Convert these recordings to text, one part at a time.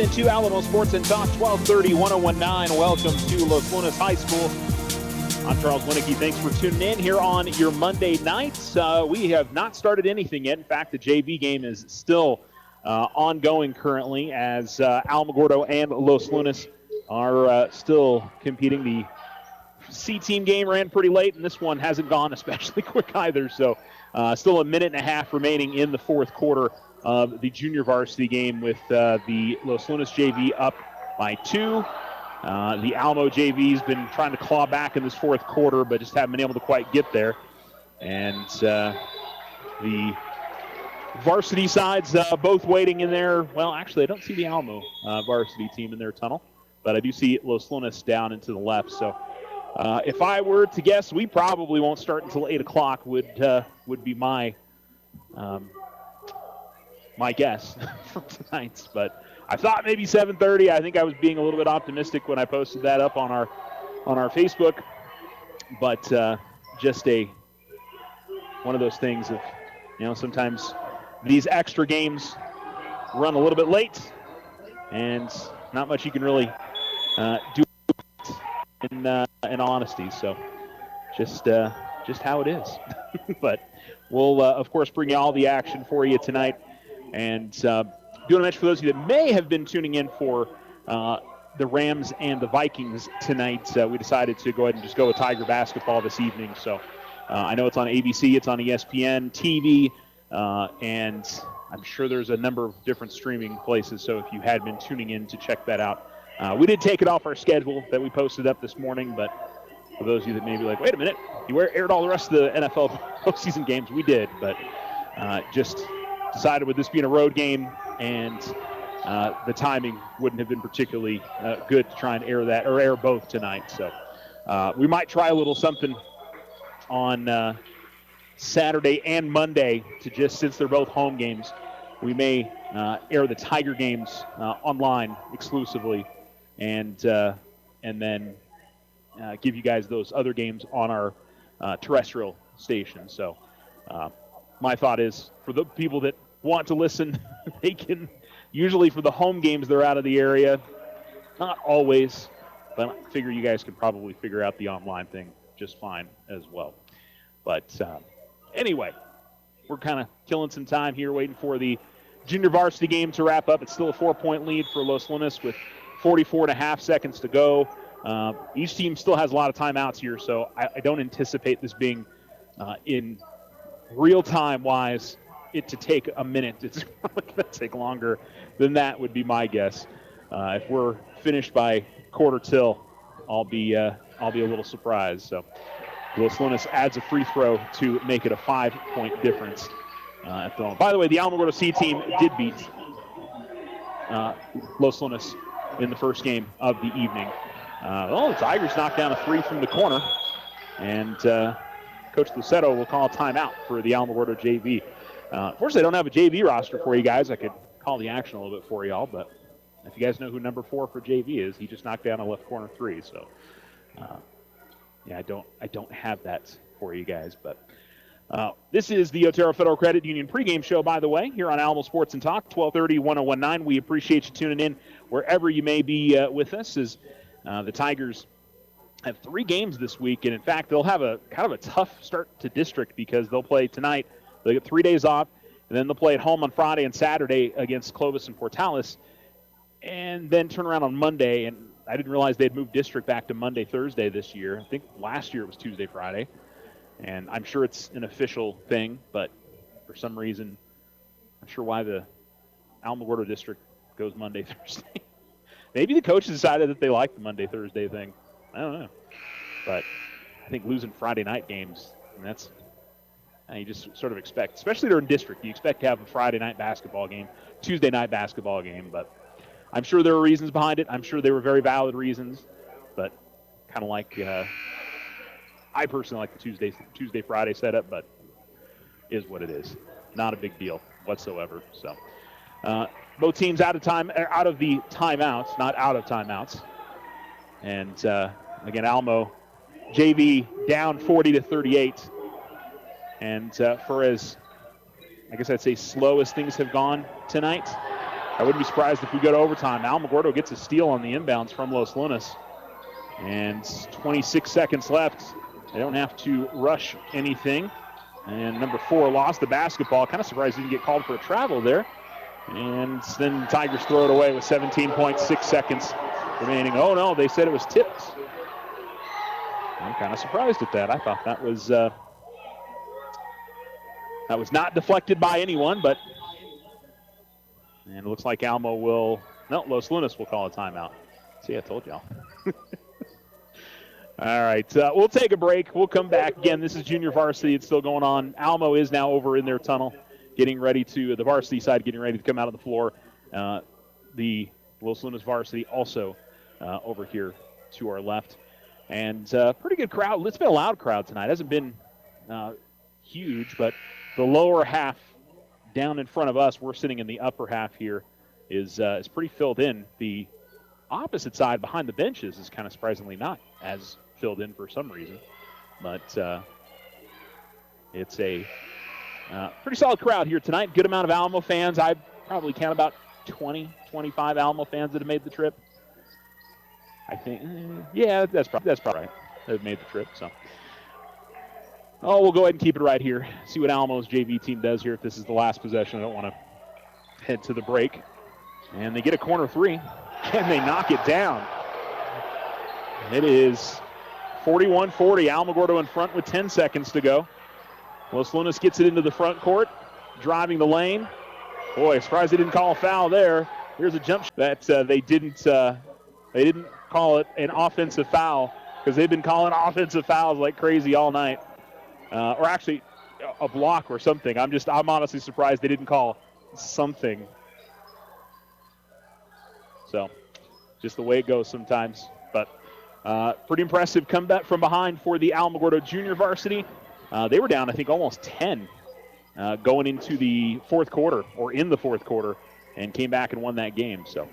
into Alamo Sports and Talk 1230 1019. Welcome to Los Lunas High School. I'm Charles Winnicke. Thanks for tuning in here on your Monday nights. We have not started anything yet. In fact, the JV game is still ongoing currently as Alamogordo and Los Lunas are still competing. The C-team game ran pretty late, and this one hasn't gone especially quick either. So still a minute and a half remaining in the fourth quarter of the junior varsity game with the Los Lunas JV up by 2. The Alamo JV's been trying to claw back in this fourth quarter, but just haven't been able to quite get there. And the varsity sides both waiting in there. Well, actually, I don't see the Alamo varsity team in their tunnel, but I do see Los Lunas down and to the left. So if I were to guess, we probably won't start until 8 o'clock would be my my guess for tonight's. But I thought maybe 7:30. I think I was being a little bit optimistic when I posted that up on our Facebook. But just one of those things of, sometimes these extra games run a little bit late, and not much you can really do in honesty. So just how it is. But we'll of course bring you all the action for you tonight. And do want to mention for those of you that may have been tuning in for the Rams and the Vikings tonight, we decided to go ahead and just go with Tiger basketball this evening. So I know it's on ABC, it's on ESPN TV, and I'm sure there's a number of different streaming places. So if you had been tuning in to check that out, we did take it off our schedule that we posted up this morning. But for those of you that may be like, wait a minute, you aired all the rest of the NFL postseason games. We did, but just decided with this being a road game and the timing wouldn't have been particularly good to try and air that or air both tonight. So we might try a little something on Saturday and Monday to just, since they're both home games, we may air the Tiger games online exclusively and then give you guys those other games on our terrestrial station. So my thought is, for the people that want to listen, they can, usually for the home games, they're out of the area. Not always, but I figure you guys can probably figure out the online thing just fine as well. But anyway, we're kind of killing some time here waiting for the junior varsity game to wrap up. It's still a 4-point lead for Los Lunas with 44.5 seconds to go. Each team still has a lot of timeouts here, so I don't anticipate this being in real time wise it to take a minute. It's probably going to take longer than that would be my guess. If we're finished by quarter till, I'll be a little surprised. So Los Lunas adds a free throw to make it a 5-point difference at the moment. By the way, the Alamogordo C team did beat Los Lunas in the first game of the evening. The Tigers knocked down a 3 from the corner, and Coach Lucetto will call a timeout for the Alamogordo JV. Unfortunately, I don't have a JV roster for you guys. I could call the action a little bit for y'all, but if you guys know who number 4 for JV is, he just knocked down a left corner 3. So, I don't have that for you guys. But this is the Otero Federal Credit Union pregame show, by the way, here on Alamo Sports and Talk, 1230 1019. We appreciate you tuning in wherever you may be with us. As the Tigers have 3 games this week, and in fact, they'll have a kind of a tough start to district because they'll play tonight. They get 3 days off, and then they'll play at home on Friday and Saturday against Clovis and Portales, and then turn around on Monday. And I didn't realize they'd moved district back to Monday, Thursday this year. I think last year it was Tuesday, Friday, and I'm sure it's an official thing, but for some reason, I'm sure why the Alamogordo district goes Monday, Thursday. Maybe the coaches decided that they like the Monday, Thursday thing. I don't know. But I think losing Friday night games, and that's you just sort of expect, especially during district, you expect to have a Friday night basketball game, Tuesday night basketball game. But I'm sure there were reasons behind it. I'm sure they were very valid reasons. But kind of like, I personally like the Tuesday, Friday setup, but is what it is. Not a big deal whatsoever. So both teams out of the timeouts, not out of timeouts. And again, Alamo JV down 40-38. And for as, I guess I'd say, slow as things have gone tonight, I wouldn't be surprised if we go to overtime. Alamogordo gets a steal on the inbounds from Los Lunas. And 26 seconds left. They don't have to rush anything. And number 4 lost the basketball. Kind of surprised he didn't get called for a travel there. And then the Tigers throw it away with 17.6 seconds remaining. Oh, no, they said it was tipped. I'm kind of surprised at that. I thought that was not deflected by anyone, but and it looks like Los Lunas will call a timeout. See, I told y'all. All right, we'll take a break. We'll come back. Again, this is junior varsity. It's still going on. Alamo is now over in their tunnel, getting ready to, the varsity side, getting ready to come out of the floor. The Los Lunas varsity also over here to our left. And pretty good crowd. It's been a loud crowd tonight. It hasn't been huge, but the lower half down in front of us, we're sitting in the upper half here, is pretty filled in. The opposite side behind the benches is kind of surprisingly not as filled in for some reason. But it's a pretty solid crowd here tonight. Good amount of Alamo fans. I probably count about 20, 25 Alamo fans that have made the trip. I think, yeah, that's probably right. They've made the trip, so. Oh, we'll go ahead and keep it right here. See what Alamo's JV team does here if this is the last possession. I don't want to head to the break. And they get a corner 3, and they knock it down. It is 41-40. Alamogordo in front with 10 seconds to go. Los Lunas gets it into the front court, driving the lane. Boy, surprised they didn't call a foul there. Here's a jump shot that they didn't call it an offensive foul, because they've been calling offensive fouls like crazy all night. Or actually a block or something. I'm honestly surprised they didn't call something. So just the way it goes sometimes. But pretty impressive comeback from behind for the Alamogordo junior varsity. They were down, I think, almost 10 going into the fourth quarter, or in the fourth quarter, and came back and won that game. So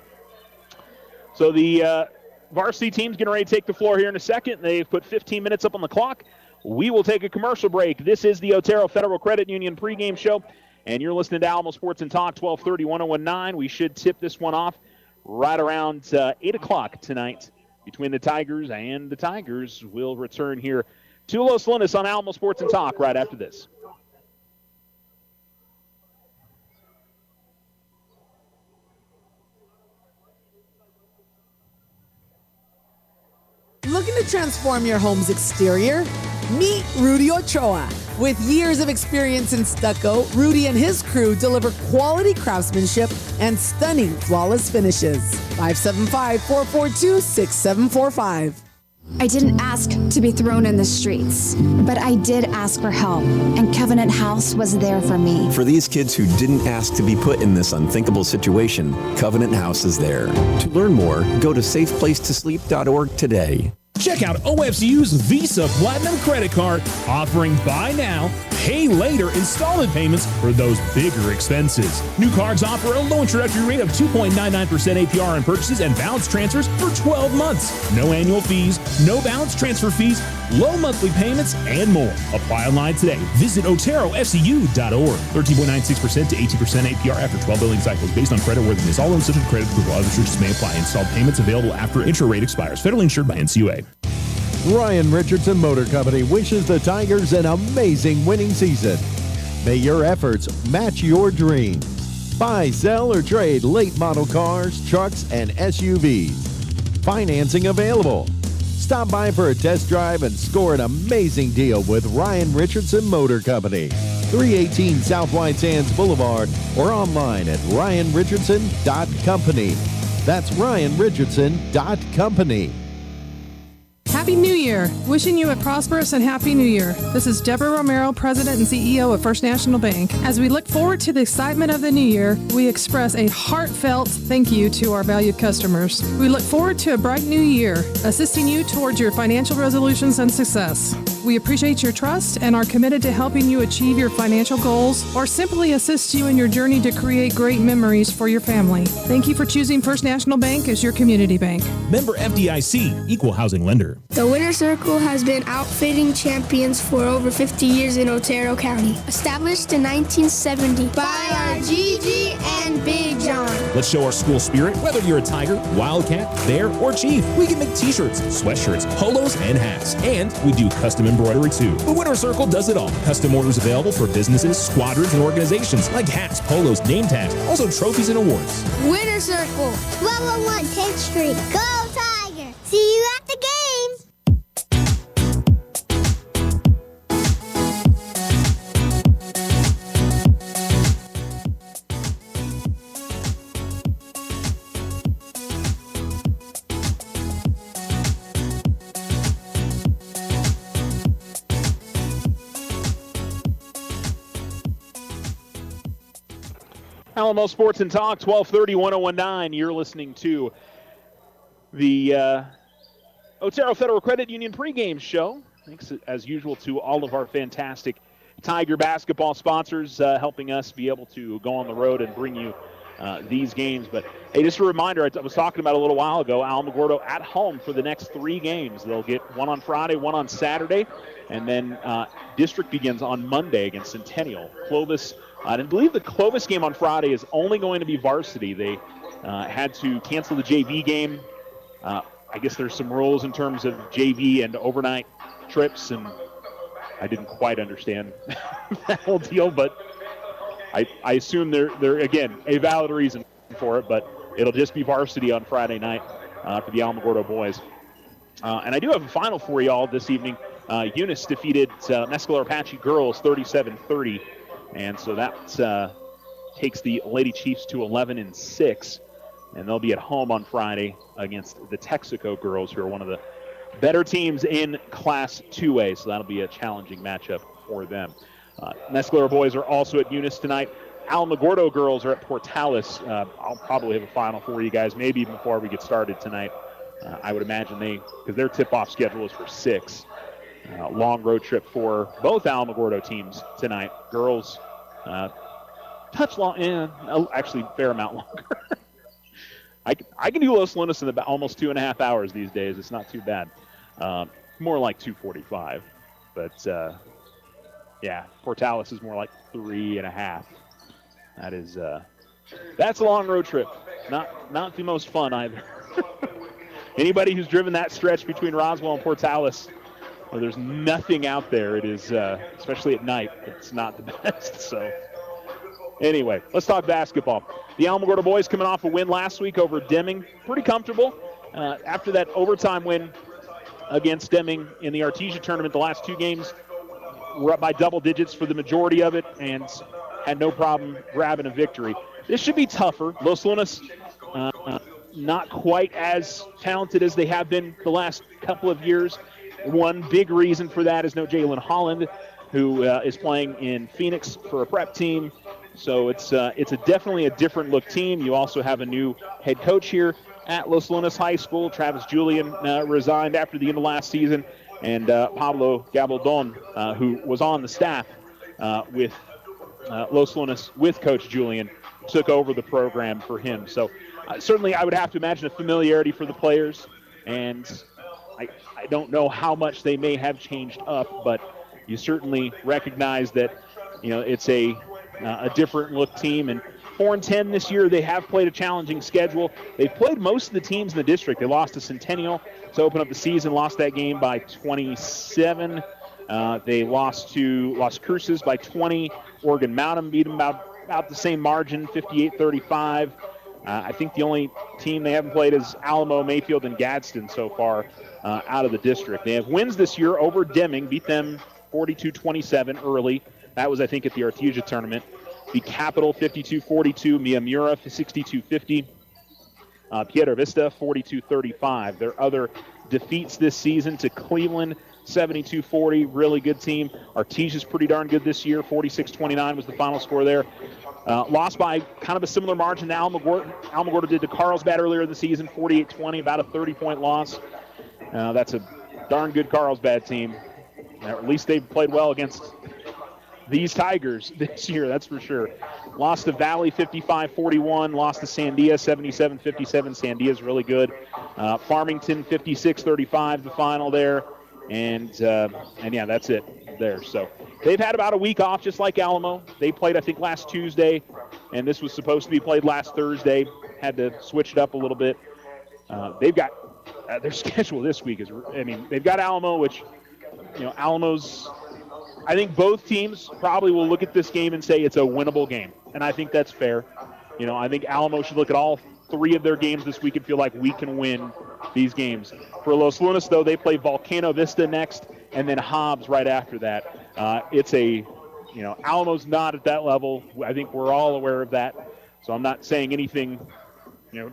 the varsity team's getting ready to take the floor here in a second. They've put 15 minutes up on the clock. We will take a commercial break. This is the Otero Federal Credit Union pregame show, and you're listening to Alamo Sports and Talk, 1230, 1019. We should tip this one off right around 8 o'clock tonight between the Tigers, and the Tigers will return here to Los Lunas on Alamo Sports and Talk right after this. Looking to transform your home's exterior? Meet Rudy Ochoa. With years of experience in stucco, Rudy and his crew deliver quality craftsmanship and stunning, flawless finishes. 575-442-6745. I didn't ask to be thrown in the streets, but I did ask for help, and Covenant House was there for me. For these kids who didn't ask to be put in this unthinkable situation, Covenant House is there. To learn more, go to safeplacetosleep.org today. Check out OFCU's Visa Platinum Credit Card, offering buy now, pay later installment payments for those bigger expenses. New cards offer a low introductory rate of 2.99% APR on purchases and balance transfers for 12 months. No annual fees, no balance transfer fees, low monthly payments, and more. Apply online today. Visit OteroFCU.org. 13.96% to 18% APR after 12 billing cycles based on creditworthiness. All loans subject to credit approval. Other restrictions may apply. Installed payments available after intro rate expires. Federally insured by NCUA. Ryan Richardson Motor Company wishes the Tigers an amazing winning season. May your efforts match your dreams. Buy, sell, or trade late model cars, trucks, and SUVs. Financing available. Stop by for a test drive and score an amazing deal with Ryan Richardson Motor Company. 318 South White Sands Boulevard, or online at ryanrichardson.company. That's ryanrichardson.company. Happy New Year! Wishing you a prosperous and happy New Year. This is Deborah Romero, President and CEO of First National Bank. As we look forward to the excitement of the new year, we express a heartfelt thank you to our valued customers. We look forward to a bright new year, assisting you towards your financial resolutions and success. We appreciate your trust and are committed to helping you achieve your financial goals or simply assist you in your journey to create great memories for your family. Thank you for choosing First National Bank as your community bank. Member FDIC, Equal Housing Lender. The Winter Circle has been outfitting champions for over 50 years in Otero County. Established in 1970 by our Gigi and Big John. Let's show our school spirit, whether you're a Tiger, Wildcat, Bear, or Chief. We can make t-shirts, sweatshirts, polos, and hats. And we do custom embroidery too. The Winter Circle does it all. Custom orders available for businesses, squadrons, and organizations like hats, polos, name tags, also trophies and awards. Winter Circle, 1201 10th Street. Go Tiger! See you at the games! Alamo Sports and Talk, 1230, 1019. You're listening to the Otero Federal Credit Union pregame show. Thanks, as usual, to all of our fantastic Tiger basketball sponsors helping us be able to go on the road and bring you these games. But, hey, just a reminder, I was talking about a little while ago, Alamogordo at home for the next 3 games. They'll get one on Friday, one on Saturday, and then district begins on Monday against Centennial. Clovis, I believe the Clovis game on Friday is only going to be varsity. They had to cancel the JV game. I guess there's some rules in terms of JV and overnight trips, and I didn't quite understand that whole deal, but I assume they're again, a valid reason for it, but it'll just be varsity on Friday night for the Alamogordo boys. And I do have a final for you all this evening. Eunice defeated Mescalero Apache girls 37-30. And so that takes the Lady Chiefs to 11-6, and they'll be at home on Friday against the Texaco girls, who are one of the better teams in Class 2A. So that'll be a challenging matchup for them. Mescalero boys are also at Eunice tonight. Alamogordo girls are at Portales. I'll probably have a final for you guys, maybe even before we get started tonight. I would imagine because their tip-off schedule is for 6. Long road trip for both Alamogordo teams tonight. Girls, touch long, actually fair amount longer. I can do Los Lunas in about almost 2.5 hours these days. It's not too bad. More like 2:45, but yeah, Portales is more like 3.5. That's a long road trip. Not the most fun either. Anybody who's driven that stretch between Roswell and Portales, well, there's nothing out there. It is, especially at night, it's not the best. So, anyway, let's talk basketball. The Alamogordo boys coming off a win last week over Deming. Pretty comfortable. After that overtime win against Deming in the Artesia tournament, the last 2 games were up by double digits for the majority of it and had no problem grabbing a victory. This should be tougher. Los Lunas, not quite as talented as they have been the last couple of years. One big reason for that is no Jalen Holland, who is playing in Phoenix for a prep team. So it's definitely a different look team. You also have a new head coach here at Los Lunas High School. Travis Julian resigned after the end of last season, and Pablo Gabaldon, who was on the staff with Los Lunas with Coach Julian, took over the program for him. So certainly I would have to imagine a familiarity for the players, and I don't know how much they may have changed up, but you certainly recognize that, it's a different look team. And 4-10 this year, they have played a challenging schedule. They've played most of the teams in the district. They lost to Centennial to open up the season, lost that game by 27. They lost to Las Cruces by 20. Oregon Mountain beat them about the same margin, 58-35. I think the only team they haven't played is Alamo, Mayfield, and Gadsden so far out of the district. They have wins this year over Deming, beat them 42-27 early. That was, I think, at the Artesia tournament. Beat Capital 52-42, Miyamura 62-50, Piedra Vista 42-35. Their other defeats this season to Cleveland 72-40, really good team. Artesia's pretty darn good this year, 46-29 was the final score there. Lost by kind of a similar margin to Alamogordo did to Carlsbad earlier in the season, 48-20, about a 30-point loss. That's a darn good Carlsbad team. At least they've played well against these Tigers this year, that's for sure. Lost to Valley 55-41, lost to Sandia 77-57. Sandia's really good. Farmington 56-35, the final there. And yeah, that's it there. So they've had about a week off, just like Alamo. They played, I think, last Tuesday, and this was supposed to be played last Thursday. Had to switch it up a little bit. They've got their schedule this week they've got Alamo, which, Alamo's, I think both teams probably will look at this game and say it's a winnable game, and I think that's fair. I think Alamo should look at all 3 of their games this week and feel like we can win these games. For Los Lunas, though, they play Volcano Vista next and then Hobbs right after that. Alamo's not at that level. I think we're all aware of that, so I'm not saying anything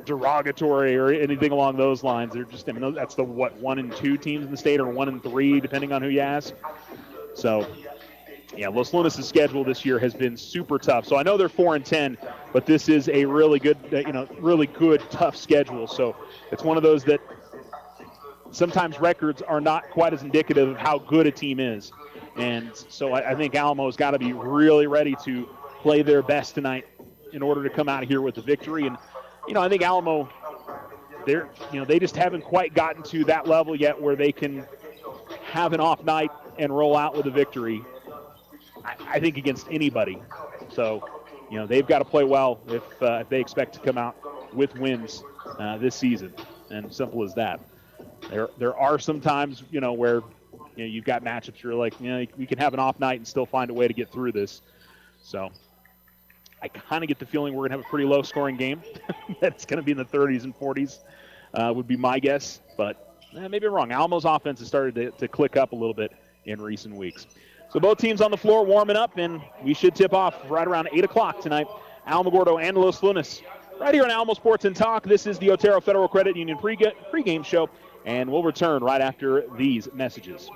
derogatory or anything along those lines. They're just, that's the 1 and 2 teams in the state, or 1 and 3, depending on who you ask. So, yeah, Los Lunas' schedule this year has been super tough. So I know they're 4-10, but this is a really good, really good, tough schedule. So it's one of those that sometimes records are not quite as indicative of how good a team is. And so I think Alamo's got to be really ready to play their best tonight in order to come out of here with a victory. And, I think Alamo, they just haven't quite gotten to that level yet where they can have an off night and roll out with a victory, I think, against anybody. So, they've got to play well if they expect to come out with wins this season, and simple as that. There are some times, where you've got matchups you're like, we can have an off night and still find a way to get through this. So I kind of get the feeling we're going to have a pretty low-scoring game. That's going to be in the 30s and 40s would be my guess, but maybe I'm wrong. Alamo's offense has started to click up a little bit in recent weeks. So both teams on the floor warming up, and we should tip off right around 8 o'clock tonight. Alamogordo and Los Lunas right here on Alamo Sports and Talk. This is the Otero Federal Credit Union pregame show, and we'll return right after these messages.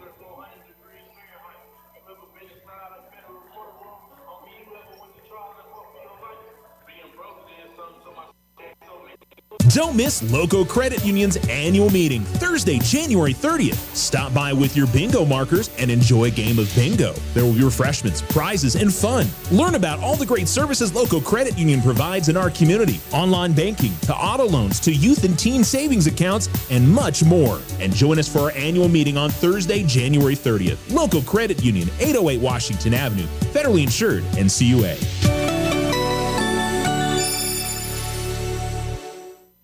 Don't miss Loco Credit Union's annual meeting, Thursday, January 30th. Stop by with your bingo markers and enjoy a game of bingo. There will be refreshments, prizes, and fun. Learn about all the great services Loco Credit Union provides in our community. Online banking, to auto loans, to youth and teen savings accounts, and much more. And join us for our annual meeting on Thursday, January 30th. Loco Credit Union, 808 Washington Avenue, federally insured, NCUA.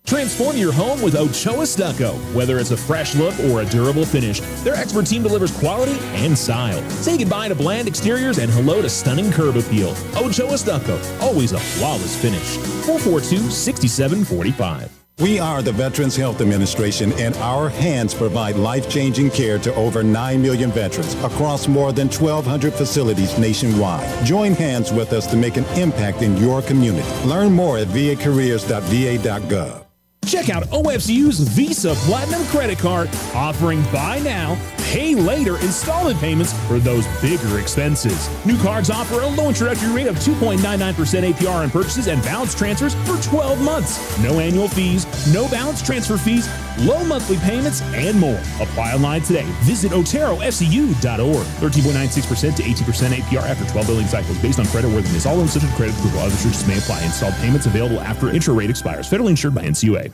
Transform your home with Ochoa Stucco. Whether it's a fresh look or a durable finish, their expert team delivers quality and style. Say goodbye to bland exteriors and hello to stunning curb appeal. Ochoa Stucco, always a flawless finish. 442-6745. We are the Veterans Health Administration, and our hands provide life-changing care to over 9 million veterans across more than 1,200 facilities nationwide. Join hands with us to make an impact in your community. Learn more at vacareers.va.gov. Check out OFCU's Visa Platinum Credit Card, offering buy now, pay later installment payments for those bigger expenses. New cards offer a low introductory rate of 2.99% APR on purchases and balance transfers for 12 months. No annual fees, no balance transfer fees, low monthly payments, and more. Apply online today. Visit OteroFCU.org. 13.96% to 18% APR after 12 billing cycles based on creditworthiness. All loans subject to credit approval. Other restrictions may apply. Installed payments available after intro rate expires. Federally insured by NCUA.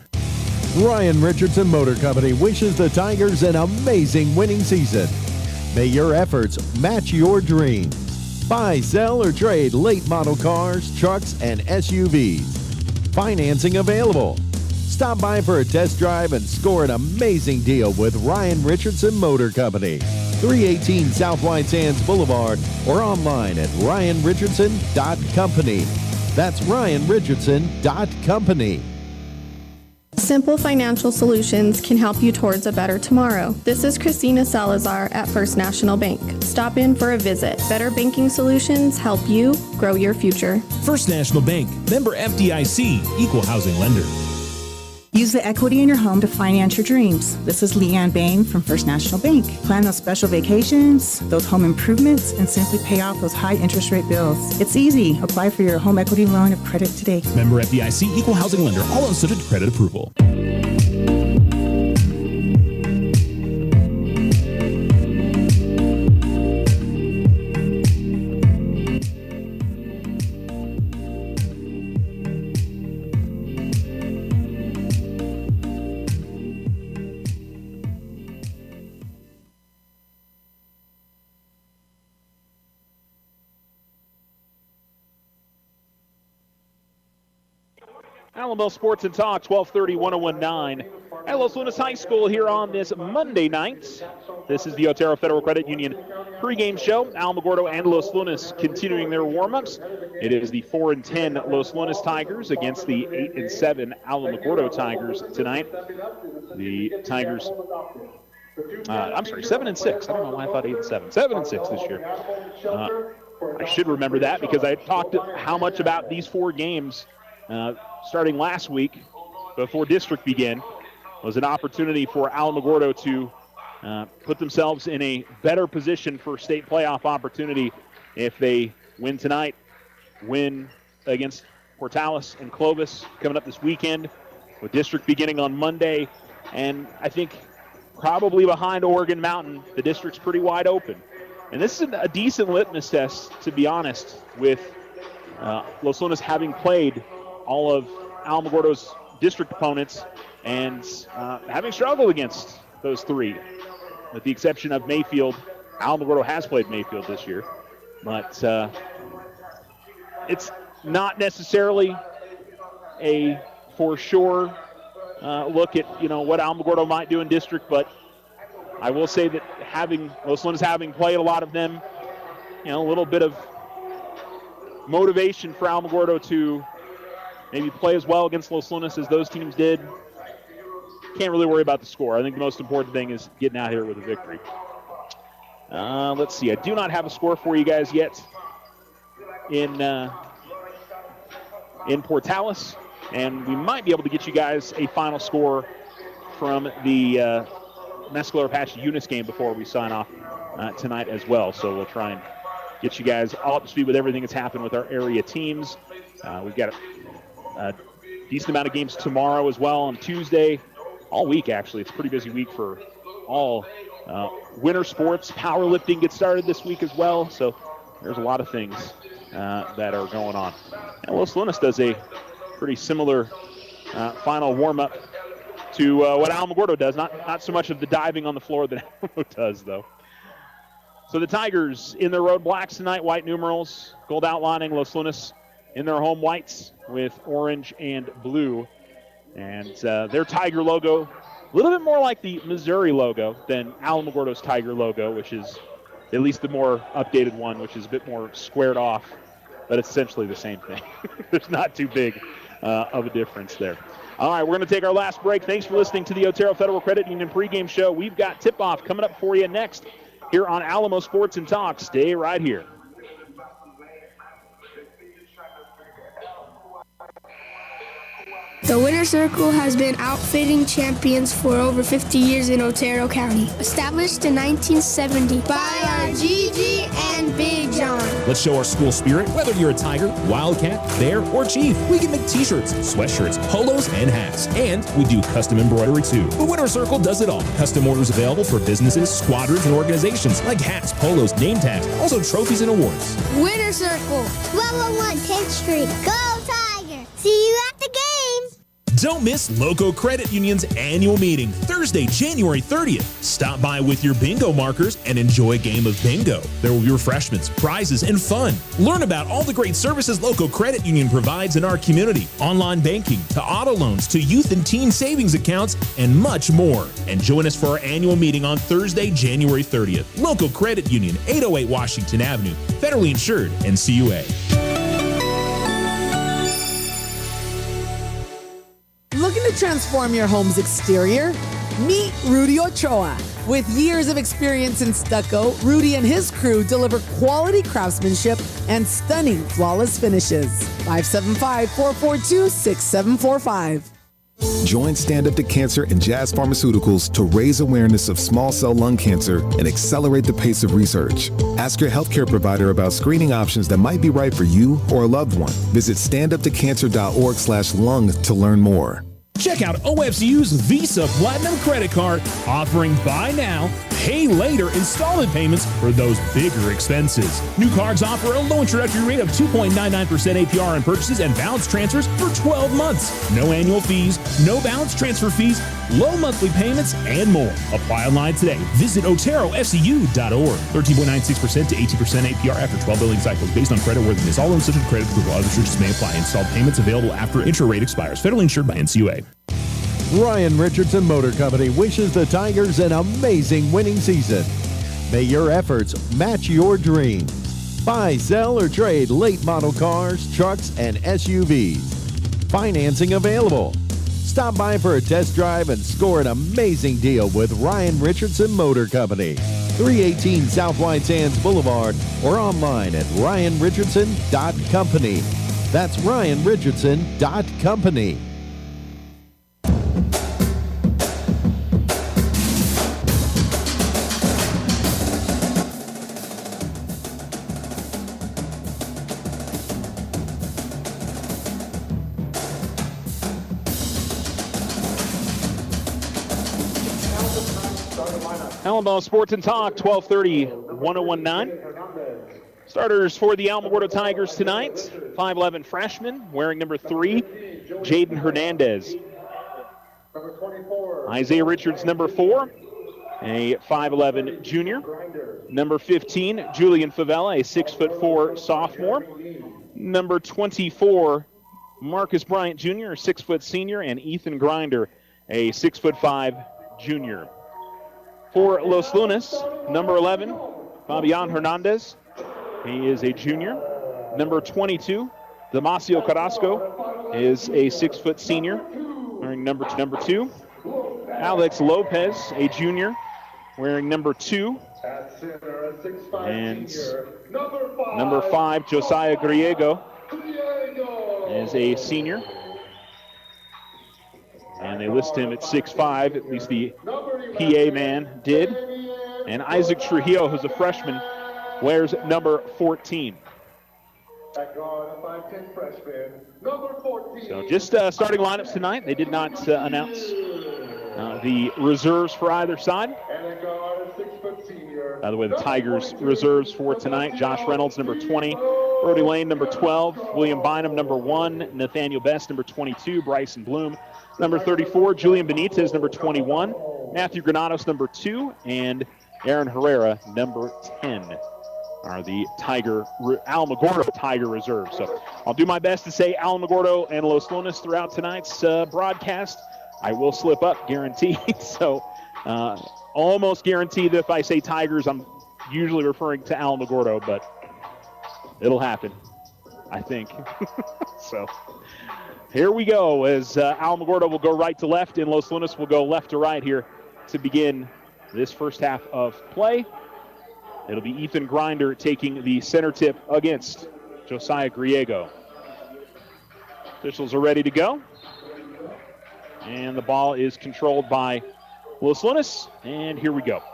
Ryan Richardson Motor Company wishes the Tigers an amazing winning season. May your efforts match your dreams. Buy, sell, or trade late model cars, trucks, and SUVs. Financing available. Stop by for a test drive and score an amazing deal with Ryan Richardson Motor Company. 318 South White Sands Boulevard or online at ryanrichardson.company. That's ryanrichardson.company. Simple Financial Solutions can help you towards a better tomorrow. This is Christina Salazar at First National Bank. Stop in for a visit. Better banking solutions help you grow your future. First National Bank, member FDIC, equal housing lender. Use the equity in your home to finance your dreams. This is Leanne Bain from First National Bank. Plan those special vacations, those home improvements, and simply pay off those high interest rate bills. It's easy. Apply for your home equity line of credit today. Member FDIC, equal housing lender. All loans subject to credit approval. Alamo Sports and Talk, 1230, 1019 at Los Lunas High School here on this Monday night. This is the Otero Federal Credit Union pregame show. Alamogordo and Los Lunas continuing their warm-ups. It is the 4-10 Los Lunas Tigers against the 8-7 Alamogordo Tigers tonight. The Tigers, 7-6. I don't know why I thought 8-7. 7-6 this year. I should remember that because I talked how much about these four games starting last week before district began. Was an opportunity for Alamogordo to put themselves in a better position for state playoff opportunity if they win tonight, win against Portales and Clovis coming up this weekend, with district beginning on Monday. And I think probably behind Oregon Mountain, the district's pretty wide open. And this is a decent litmus test, to be honest, with Los Lunas having played all of Alamogordo's district opponents and having struggled against those three, with the exception of Mayfield. Alamogordo has played Mayfield this year, but it's not necessarily a for sure look at what Alamogordo might do in district, but I will say that Los Lunas having played a lot of them, a little bit of motivation for Alamogordo to maybe play as well against Los Lunas as those teams did. Can't really worry about the score. I think the most important thing is getting out here with a victory. Let's see. I do not have a score for you guys yet in Portales, and we might be able to get you guys a final score from the Mescalero Apache Eunice game before we sign off tonight as well. So we'll try and get you guys all up to speed with everything that's happened with our area teams. We've got a decent amount of games tomorrow as well, on Tuesday. All week, actually. It's a pretty busy week for all winter sports. Powerlifting gets started this week as well, so there's a lot of things that are going on. And Los Lunas does a pretty similar final warm-up to what Alamogordo does. Not so much of the diving on the floor that Alamo does, though. So the Tigers in their road blacks tonight, white numerals, gold outlining. Los Lunas in their home whites with orange and blue. And their Tiger logo, a little bit more like the Missouri logo than Alamogordo's Tiger logo, which is at least the more updated one, which is a bit more squared off, but it's essentially the same thing. There's not too big of a difference there. All right, we're going to take our last break. Thanks for listening to the Otero Federal Credit Union pregame show. We've got tip-off coming up for you next here on Alamo Sports and Talk. Stay right here. The Winter Circle has been outfitting champions for over 50 years in Otero County. Established in 1970 by our Gigi and Big John. Let's show our school spirit. Whether you're a Tiger, Wildcat, Bear, or Chief, we can make t-shirts, sweatshirts, polos, and hats. And we do custom embroidery too. The Winter Circle does it all. Custom orders available for businesses, squadrons, and organizations like hats, polos, name tags, also trophies and awards. Winter Circle, 1201 10th Street. Go Tiger! See you at the games! Don't miss Loco Credit Union's annual meeting, Thursday, January 30th. Stop by with your bingo markers and enjoy a game of bingo. There will be refreshments, prizes, and fun. Learn about all the great services Loco Credit Union provides in our community. Online banking, to auto loans, to youth and teen savings accounts, and much more. And join us for our annual meeting on Thursday, January 30th. Loco Credit Union, 808 Washington Avenue, federally insured, NCUA. Looking to transform your home's exterior? Meet Rudy Ochoa. With years of experience in stucco, Rudy and his crew deliver quality craftsmanship and stunning flawless finishes. 575-442-6745. Join Stand Up to Cancer and Jazz Pharmaceuticals to raise awareness of small cell lung cancer and accelerate the pace of research. Ask your healthcare provider about screening options that might be right for you or a loved one. Visit standuptocancer.org/lung to learn more. Check out OFCU's Visa Platinum Credit Card, offering buy now, pay later installment payments for those bigger expenses. New cards offer a low introductory rate of 2.99% APR on purchases and balance transfers for 12 months. No annual fees, no balance transfer fees, low monthly payments, and more. Apply online today. Visit OteroFCU.org. 13.96% to 18% APR after 12 billing cycles based on creditworthiness. All loans subject to credit approval. Other restrictions may apply. Installed payments available after intro rate expires. Federally insured by NCUA. Ryan Richardson Motor Company wishes the Tigers an amazing winning season. May your efforts match your dreams. Buy, sell, or trade late model cars, trucks, and SUVs. Financing available. Stop by for a test drive and score an amazing deal with Ryan Richardson Motor Company. 318 South White Sands Boulevard or online at ryanrichardson.company. That's ryanrichardson.company. Alamo Sports and Talk, 1230, 1019. Starters for the Alamogordo Tigers tonight. 5'11 freshman, wearing number 3, Jaden Hernandez. Isaiah Richards, number 4, a 5'11 junior. Number 15, Julian Favela, a 6'4 sophomore. Number 24, Marcus Bryant Jr., a 6' senior, and Ethan Grinder, a 6'5 junior. For Los Lunas, number 11, Fabian Hernandez. He is a junior. Number 22, Damasio Carrasco, is a 6' senior, wearing number 2. Alex Lopez, a junior, wearing number 2. And number 5, Josiah Griego, is a senior. And they list him at 6'5", at least the PA man did. And Isaac Trujillo, who's a freshman, wears number 14. So just starting lineups tonight. They did not announce the reserves for either side. By the way, the Tigers reserves for tonight: Josh Reynolds, number 20, Brody Lane, number 12, William Bynum, number 1, Nathaniel Best, number 22, Bryson Bloom, number 34, Julian Benitez, number 21, Matthew Granados, number 2, and Aaron Herrera, number 10. Are the Alamogordo Tiger reserves. So I'll do my best to say Alamogordo and Los Lunas throughout tonight's broadcast. I will slip up, guaranteed. So almost guaranteed that if I say Tigers, I'm usually referring to Alamogordo, but it'll happen, I think. So here we go, as Alamogordo will go right to left and Los Lunas will go left to right here to begin this first half of play. It'll be Ethan Grinder taking the center tip against Josiah Griego. Officials are ready to go. And the ball is controlled by Los Lunas. And here we go.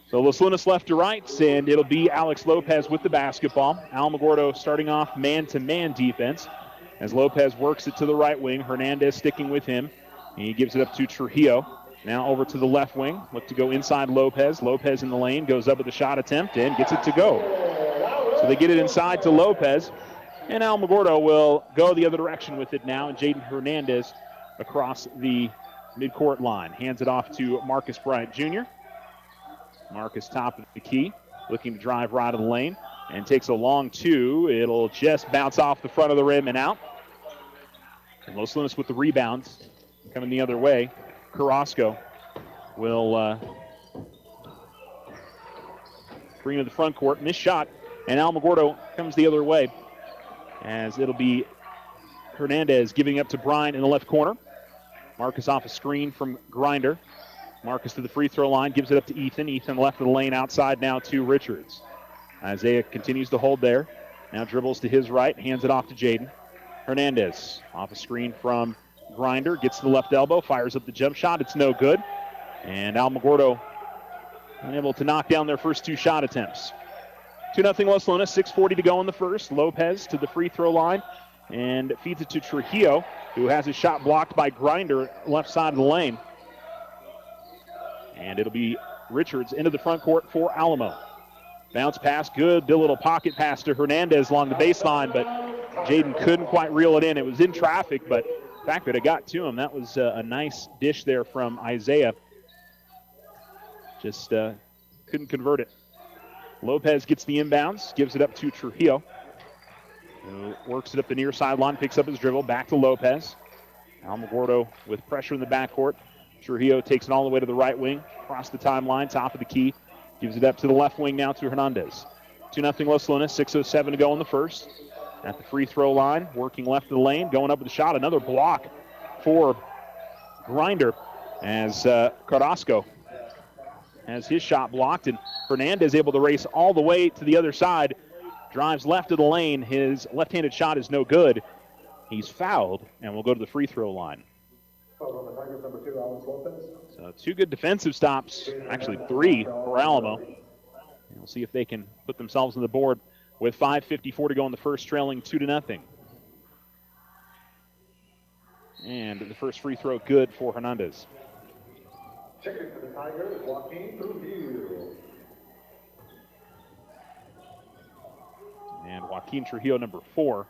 So Los Lunas left to right, and it'll be Alex Lopez with the basketball. Alamogordo starting off man-to-man defense as Lopez works it to the right wing. Hernandez sticking with him. And he gives it up to Trujillo. Now over to the left wing. Look to go inside Lopez. Lopez in the lane. Goes up with a shot attempt and gets it to go. So they get it inside to Lopez. And Alamogordo will go the other direction with it now. And Jaden Hernandez across the midcourt line. Hands it off to Marcus Bryant Jr. Marcus top of the key. Looking to drive right of the lane. And takes a long 2. It'll just bounce off the front of the rim and out. And Los Lunas with the rebounds. Coming the other way. Carrasco will bring to the front court. Missed shot, and Alamogordo comes the other way as it'll be Hernandez giving up to Bryant in the left corner. Marcus off a screen from Grinder. Marcus to the free throw line, gives it up to Ethan. Ethan left of the lane outside now to Richards. Isaiah continues to hold there. Now dribbles to his right, hands it off to Jaden. Hernandez off a screen from Grinder, gets to the left elbow, fires up the jump shot. It's no good. And Alamogordo unable to knock down their first 2 shot attempts. 2-0 Los Lunas, 6:40 to go in the first. Lopez to the free throw line and feeds it to Trujillo, who has his shot blocked by Grinder left side of the lane. And it'll be Richards into the front court for Alamo. Bounce pass, good. A little pocket pass to Hernandez along the baseline, but Jaden couldn't quite reel it in. It was in traffic, but the fact that it got to him, that was a nice dish there from Isaiah. Just couldn't convert it. Lopez gets the inbounds, gives it up to Trujillo. Who works it up the near sideline, picks up his dribble, back to Lopez. Alamogordo with pressure in the backcourt. Trujillo takes it all the way to the right wing, across the timeline, top of the key. Gives it up to the left wing now to Hernandez. 2-0 Los Lunas, 6:07 to go in the first. At the free throw line, working left of the lane, going up with the shot. Another block for Grinder as Carrasco has his shot blocked, and Hernandez able to race all the way to the other side. Drives left of the lane. His left-handed shot is no good. He's fouled, and will go to the free throw line. So 2 good defensive stops, actually 3 for Alamo. And we'll see if they can put themselves on the board with 5:54 to go in the first, trailing 2-0. And the first free throw good for Hernandez. Checking for the Tigers, Joaquin Trujillo. And Joaquin Trujillo, number 4,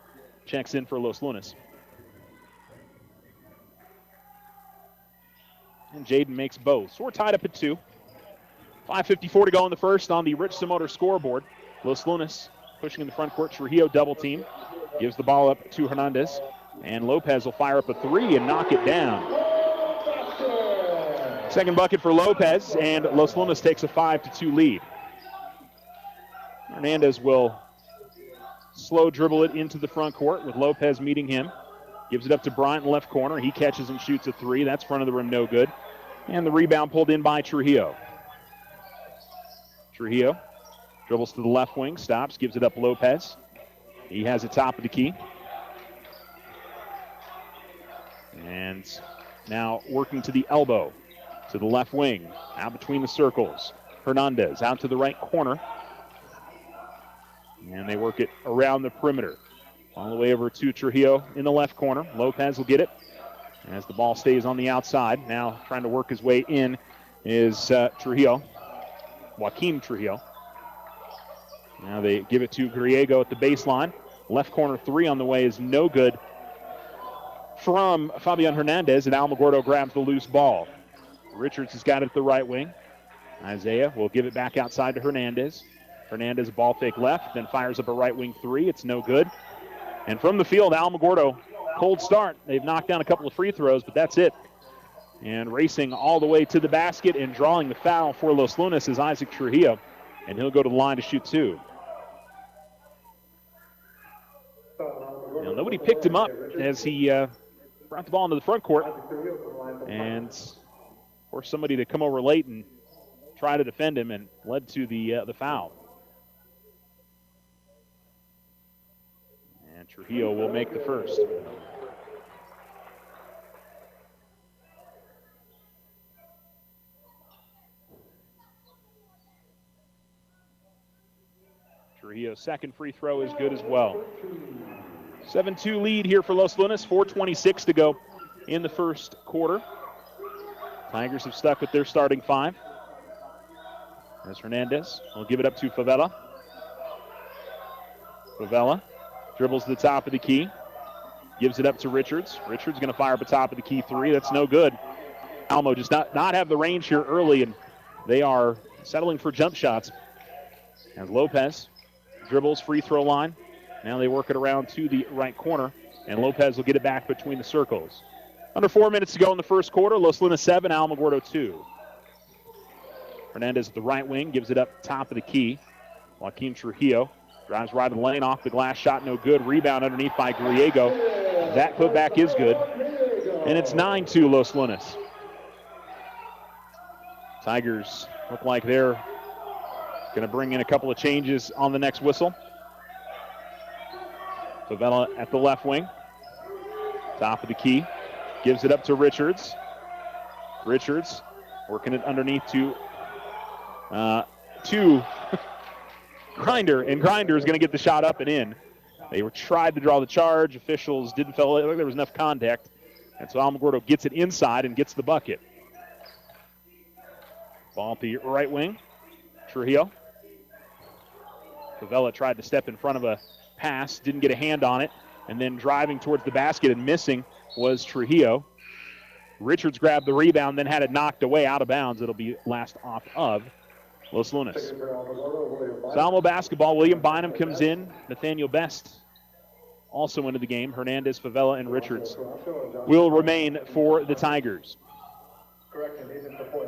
checks in for Los Lunas. And Jaden makes both. So we're tied up at 2. 5:54 to go in the first on the Richardson Motor scoreboard. Los Lunas pushing in the front court. Trujillo double team. Gives the ball up to Hernandez. And Lopez will fire up a 3 and knock it down. Second bucket for Lopez, and Los Lunas takes a 5-2 lead. Hernandez will slow dribble it into the front court with Lopez meeting him. Gives it up to Bryant in left corner. He catches and shoots a 3. That's front of the rim, no good. And the rebound pulled in by Trujillo. Trujillo dribbles to the left wing, stops, gives it up Lopez. He has it top of the key. And now working to the elbow, to the left wing, out between the circles. Hernandez out to the right corner. And they work it around the perimeter. All the way over to Trujillo in the left corner. Lopez will get it as the ball stays on the outside. Now trying to work his way in is Trujillo, Joaquin Trujillo. Now they give it to Griego at the baseline. Left corner 3 on the way is no good from Fabian Hernandez, and Alamogordo grabs the loose ball. Richards has got it at the right wing. Isaiah will give it back outside to Hernandez. Hernandez, ball fake left, then fires up a right wing 3. It's no good. And from the field, Alamogordo, cold start. They've knocked down a couple of free throws, but that's it. And racing all the way to the basket and drawing the foul for Los Lunas is Isaac Trujillo, and he'll go to the line to shoot 2. Now, nobody picked him up as he brought the ball into the front court. And forced somebody to come over late and try to defend him, and led to the foul. And Trujillo will make the first. Trujillo's second free throw is good as well. 7-2 lead here for Los Lunas, 4:26 to go in the first quarter. Tigers have stuck with their starting 5. As Hernandez will give it up to Favela. Favela dribbles to the top of the key. Gives it up to Richards. Richards going to fire up a top of the key 3. That's no good. Alamo just not have the range here early, and they are settling for jump shots. As Lopez dribbles free throw line. Now they work it around to the right corner, and Lopez will get it back between the circles. Under 4 minutes to go in the first quarter. Los Lunas 7, Alamogordo 2. Hernandez at the right wing, gives it up top of the key. Joaquin Trujillo drives right of the lane, off the glass shot, no good. Rebound underneath by Griego. That putback is good. And it's 9-2 Los Lunas. Tigers look like they're going to bring in a couple of changes on the next whistle. Favela at the left wing. Top of the key. Gives it up to Richards. Richards working it underneath to Grinder, and Grinder is going to get the shot up and in. They were tried to draw the charge. Officials didn't feel like there was enough contact. And so Alamogordo gets it inside and gets the bucket. Ball at the right wing. Trujillo. Favela tried to step in front of a pass, didn't get a hand on it, and then driving towards the basket and missing was Trujillo. Richards grabbed the rebound, then had it knocked away out of bounds. It'll be last off of Los Lunas. So Alamo basketball, William Bynum comes in. Nathaniel Best also into the game. Hernandez, Favela, and Richards will remain for the Tigers.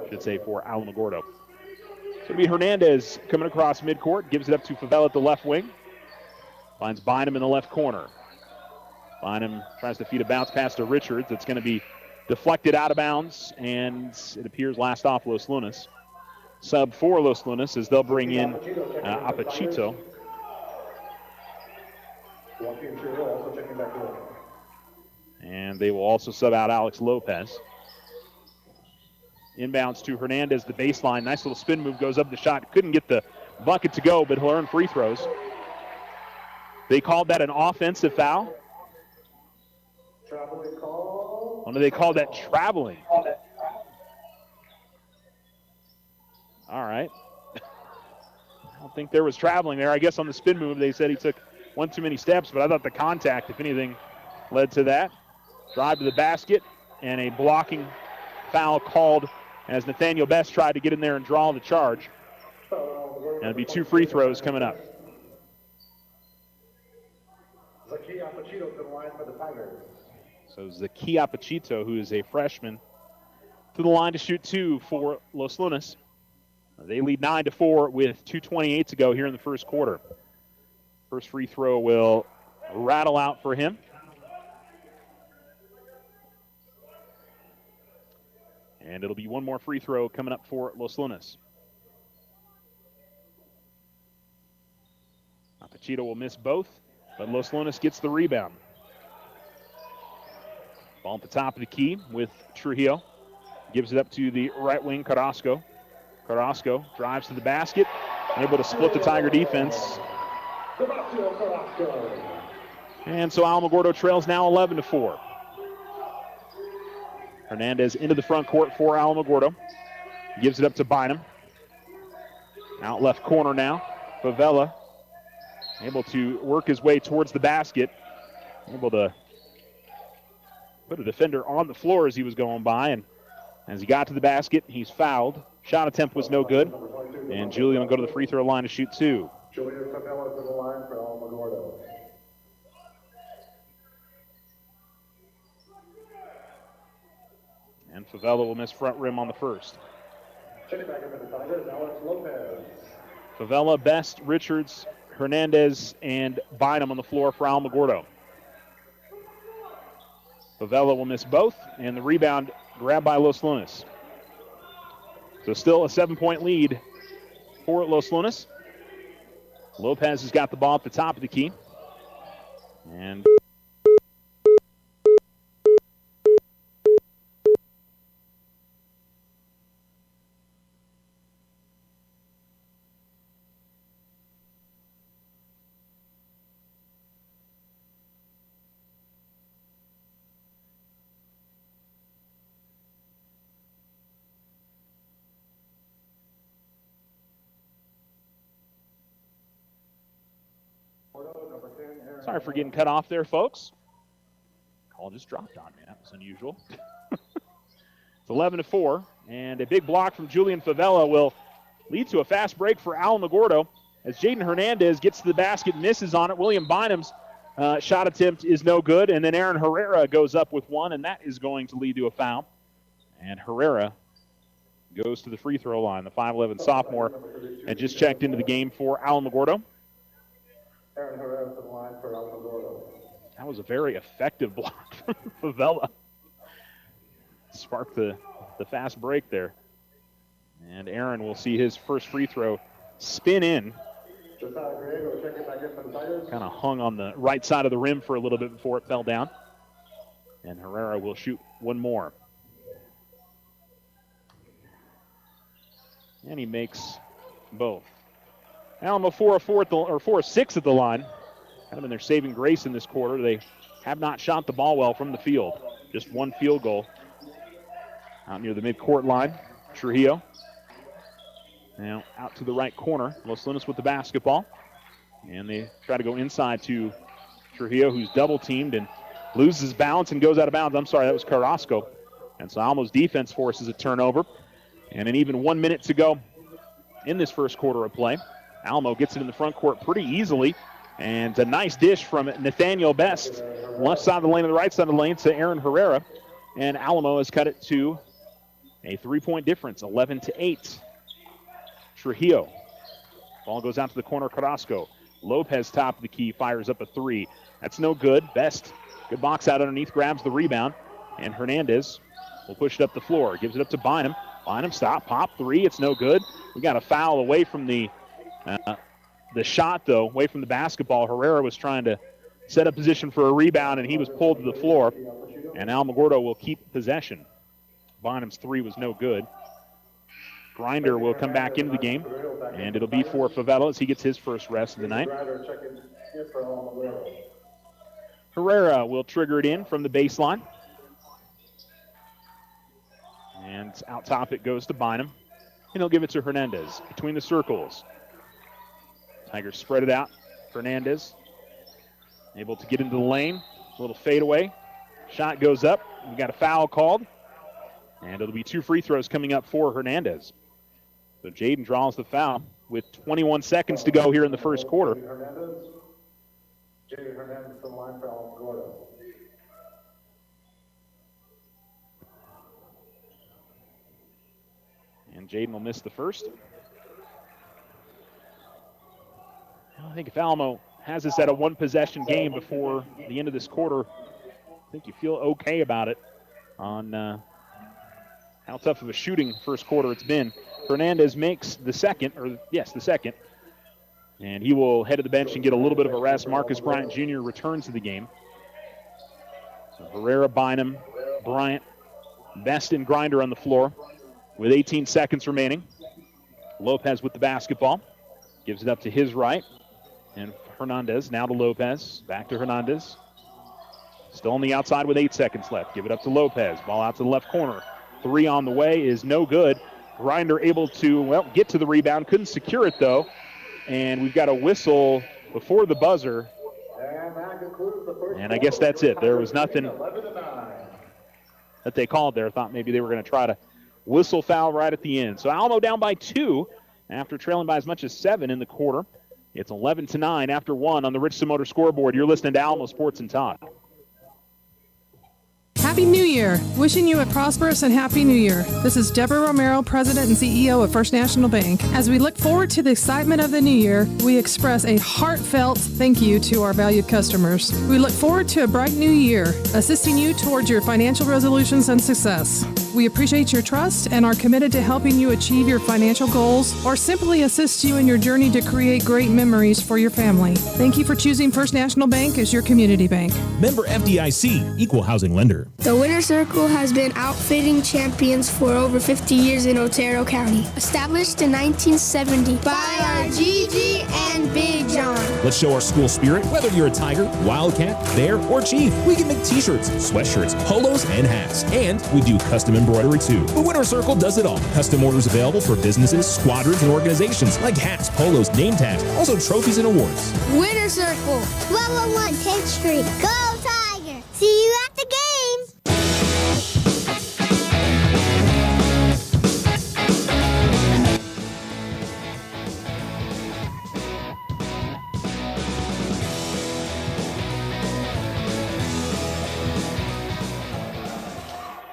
Should say for Alamogordo. So it'll be Hernandez coming across midcourt, gives it up to Favela at the left wing. Finds Bynum in the left corner. Bynum tries to feed a bounce pass to Richards. It's going to be deflected out of bounds, and it appears last off Los Lunas. Sub for Los Lunas as they'll bring in Apachito. And they will also sub out Alex Lopez. Inbounds to Hernandez, the baseline. Nice little spin move, goes up the shot. Couldn't get the bucket to go, but he'll earn free throws. They called that an offensive foul. When do they call that traveling? All right. I don't think there was traveling there. I guess on the spin move, they said he took one too many steps, but I thought the contact, if anything, led to that. Drive to the basket, and a blocking foul called as Nathaniel Best tried to get in there and draw the charge. And it'll be 2 free throws coming up. So Zaki Apachito, who is a freshman, to the line to shoot 2 for Los Lunas. They lead 9-4 with 2:28 to go here in the first quarter. First free throw will rattle out for him. And it'll be one more free throw coming up for Los Lunas. Apachito will miss both, but Los Lunas gets the rebound. Ball at the top of the key with Trujillo. Gives it up to the right wing, Carrasco. Carrasco drives to the basket, able to split the Tiger defense. And so Alamogordo trails now 11-4. Hernandez into the front court for Alamogordo. Gives it up to Bynum. Out left corner now. Favela able to work his way towards the basket. Able to put a defender on the floor as he was going by. And as he got to the basket, he's fouled. Shot attempt was no good. And Julian will go to the free throw line to shoot 2. Julian Favela to the line for Alamogordo. And Favela will miss front rim on the first. Checking back into the Tigers, Alex Lopez. Favela, Best, Richards, Hernandez, and Bynum on the floor for Alamogordo. Favela will miss both, and the rebound grabbed by Los Lunas. So still a 7-point lead for Los Lunas. Lopez has got the ball at the top of the key. And sorry for getting cut off there, folks. Call just dropped on me. That was unusual. It's 11-4, and a big block from Julian Favela will lead to a fast break for Alamogordo as Jaden Hernandez gets to the basket, misses on it. William Bynum's shot attempt is no good, and then Aaron Herrera goes up with one, and that is going to lead to a foul. And Herrera goes to the free throw line, the 5'11 sophomore, and just checked into the game for Alamogordo. Aaron Herrera to the line for Alamogordo. That was a very effective block from Favela. Sparked the fast break there. And Aaron will see his first free throw spin in. Kind of hung on the right side of the rim for a little bit before it fell down. And Herrera will shoot one more. And he makes both. Alamo 4-6 at the line. Kind of in their saving grace in this quarter. They have not shot the ball well from the field. Just one field goal. Out near the midcourt line. Trujillo Now out to the right corner. Los Lunas with the basketball. And they try to go inside to Trujillo, who's double teamed and loses balance and goes out of bounds. I'm sorry, that was Carrasco. And so Almo's defense forces a turnover. And in even 1 minute to go in this first quarter of play. Alamo gets it in the front court pretty easily. And a nice dish from Nathaniel Best. Left side of the lane and the right side of the lane to Aaron Herrera. And Alamo has cut it to a 3-point difference, 11-8. Trujillo. Ball goes out to the corner, Carrasco. Lopez, top of the key, fires up a three. That's no good. Best, good box out underneath, grabs the rebound. And Hernandez will push it up the floor. Gives it up to Bynum. Bynum, stop, pop, three. It's no good. We got a foul away from the shot, though, away from the basketball. Herrera was trying to set up position for a rebound, and he was pulled to the floor. And Alamogordo will keep possession. Bynum's three was no good. Grinder will come back into the game, and it'll be for Favela as he gets his first rest of the night. Herrera will trigger it in from the baseline. And out top it goes to Bynum, and he'll give it to Hernandez between the circles. Tigers spread it out. Hernandez able to get into the lane. A little fadeaway. Shot goes up. We got a foul called. And it'll be 2 free throws coming up for Hernandez. So Jaden draws the foul with 21 seconds to go here in the first quarter. Jaden Hernandez from the line for Alamogordo. And Jaden will miss the first. I think if Alamo has this at a one-possession game before the end of this quarter, I think you feel okay about it on how tough of a shooting first quarter it's been. Hernandez makes the second. And he will head to the bench and get a little bit of a rest. Marcus Bryant Jr. returns to the game. So Herrera, Bynum, Bryant, Best and Grinder on the floor with 18 seconds remaining. Lopez with the basketball. Gives it up to his right. And Hernandez now to Lopez. Back to Hernandez. Still on the outside with 8 seconds left. Give it up to Lopez. Ball out to the left corner. Three on the way is no good. Grinder able to, get to the rebound. Couldn't secure it, though. And we've got a whistle before the buzzer. And I guess that's it. There was nothing that they called there. Thought maybe they were going to try to whistle foul right at the end. So Alamo down by 2 after trailing by as much as 7 in the quarter. It's 11-9 after 1 on the Richardson Motor scoreboard. You're listening to Alamo Sports and Talk. Happy New Year! Wishing you a prosperous and happy New Year. This is Deborah Romero, President and CEO of First National Bank. As we look forward to the excitement of the new year, we express a heartfelt thank you to our valued customers. We look forward to a bright new year, assisting you towards your financial resolutions and success. We appreciate your trust and are committed to helping you achieve your financial goals or simply assist you in your journey to create great memories for your family. Thank you for choosing First National Bank as your community bank. Member FDIC, Equal Housing Lender. The Winter Circle has been outfitting champions for over 50 years in Otero County. Established in 1970 by our Gigi and Big John. Let's show our school spirit. Whether you're a Tiger, Wildcat, Bear, or Chief, we can make t-shirts, sweatshirts, polos, and hats. And we do custom embroidery too. The Winter Circle does it all. Custom orders available for businesses, squadrons, and organizations like hats, polos, name tags, also trophies and awards. Winter Circle, 1201 10th Street. Go Tiger! See you at the game!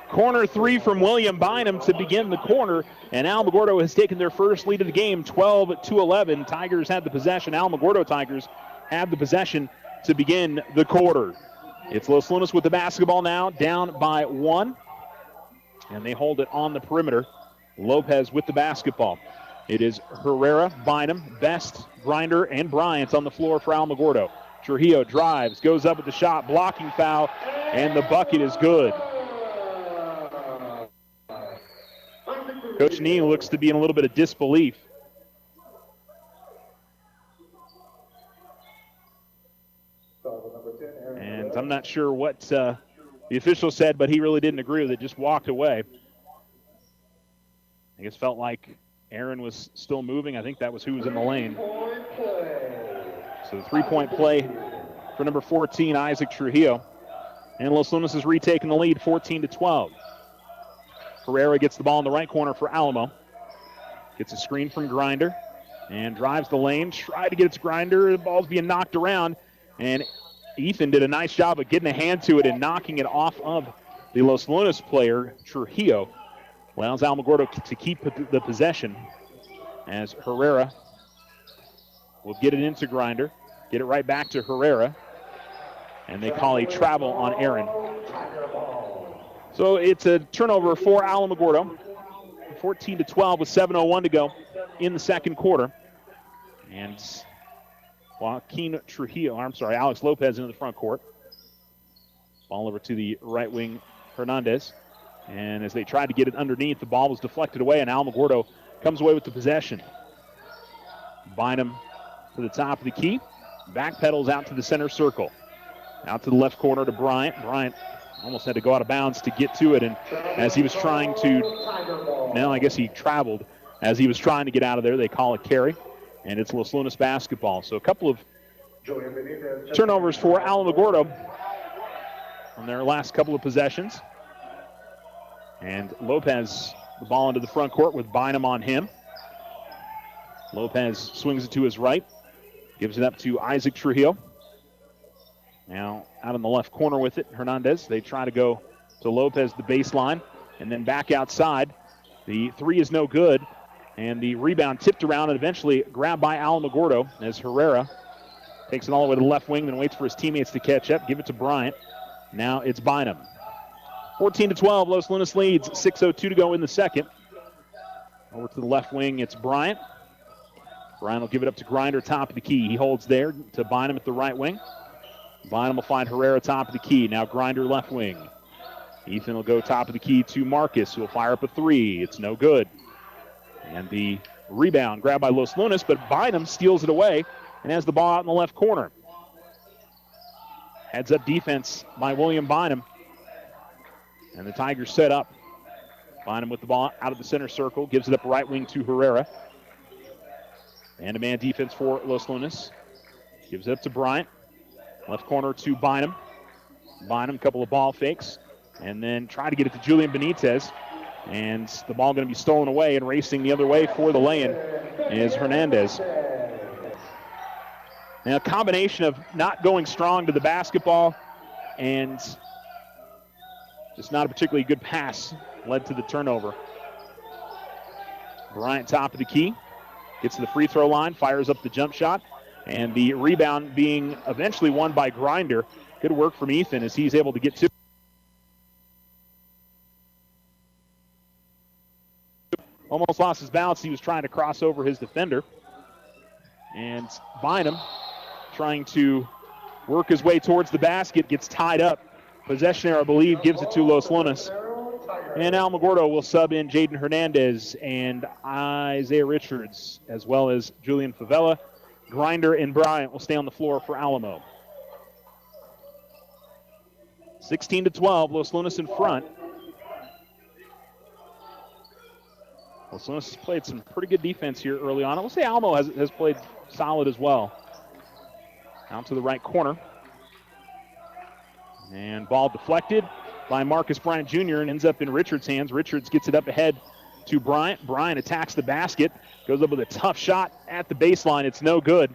Corner three from William Bynum to begin the corner, and Alamogordo has taken their first lead of the game, 12-11. Tigers had the possession. Alamogordo Tigers have the possession to begin the quarter. It's Los Lunas with the basketball now, down by 1, and they hold it on the perimeter. Lopez with the basketball. It is Herrera, Bynum, Best, Grinder, and Bryant on the floor for Alamogordo. Trujillo drives, goes up with the shot, blocking foul, and the bucket is good. Coach Nee looks to be in a little bit of disbelief. And I'm not sure what the official said, but he really didn't agree with it, just walked away. I guess felt like Aaron was still moving. I think that was who was in the lane. So the three-point play for number 14, Isaac Trujillo. And Los Lunas has retaken the lead, 14-12. Herrera gets the ball in the right corner for Alamo. Gets a screen from Grinder and drives the lane. Tried to get it to Grinder. The ball's being knocked around. And Ethan did a nice job of getting a hand to it and knocking it off of the Los Lunas player, Trujillo. Allows Alamogordo to keep the possession as Herrera will get it into Grinder. Get it right back to Herrera. And they call a travel on Aaron. So it's a turnover for Alamogordo. 14-12 with 7:01 to go in the second quarter. And Alex Lopez into the front court. Ball over to the right wing, Hernandez. And as they tried to get it underneath, the ball was deflected away, and Alamogordo comes away with the possession. Bynum to the top of the key. Backpedals out to the center circle. Out to the left corner to Bryant. Bryant almost had to go out of bounds to get to it, and as he was trying to, I guess he traveled. As he was trying to get out of there, they call a carry, and it's Los Lunas basketball. So a couple of turnovers for Alamogordo on their last couple of possessions. And Lopez, the ball into the front court with Bynum on him. Lopez swings it to his right, gives it up to Isaac Trujillo. Now out in the left corner with it, Hernandez. They try to go to Lopez, the baseline, and then back outside. The three is no good, and the rebound tipped around and eventually grabbed by Alamogordo as Herrera takes it all the way to the left wing, then waits for his teammates to catch up, give it to Bryant. Now it's Bynum. 14-12, Los Lunas leads, 6:02 to go in the second. Over to the left wing, it's Bryant. Bryant will give it up to Grinder, top of the key. He holds there to Bynum at the right wing. Bynum will find Herrera, top of the key. Now Grinder, left wing. Ethan will go top of the key to Marcus, who will fire up a three. It's no good. And the rebound grabbed by Los Lunas, but Bynum steals it away and has the ball out in the left corner. Heads up defense by William Bynum. And the Tigers set up. Bynum with the ball out of the center circle, gives it up right wing to Herrera. And a man defense for Los Lunas. Gives it up to Bryant. Left corner to Bynum. Bynum, couple of ball fakes. And then try to get it to Julian Benitez. And the ball going to be stolen away, and racing the other way for the lay-in is Hernandez. Now, a combination of not going strong to the basketball and just not a particularly good pass led to the turnover. Bryant, top of the key, gets to the free throw line, fires up the jump shot, and the rebound being eventually won by Grinder. Good work from Ethan as he's able to get to. Almost lost his balance. He was trying to cross over his defender. And Bynum trying to work his way towards the basket, gets tied up. Possession error, I believe, gives it to Los Lunas. And Alamogordo will sub in Jaden Hernandez and Isaiah Richards, as well as Julian Favela. Grinder and Bryant will stay on the floor for Alamo. 16-12, Los Lunas in front. Los Lunas has played some pretty good defense here early on. I will say Alamo has played solid as well. Out to the right corner. And ball deflected by Marcus Bryant Jr. and ends up in Richards' hands. Richards gets it up ahead to Bryant. Bryant attacks the basket. Goes up with a tough shot at the baseline. It's no good.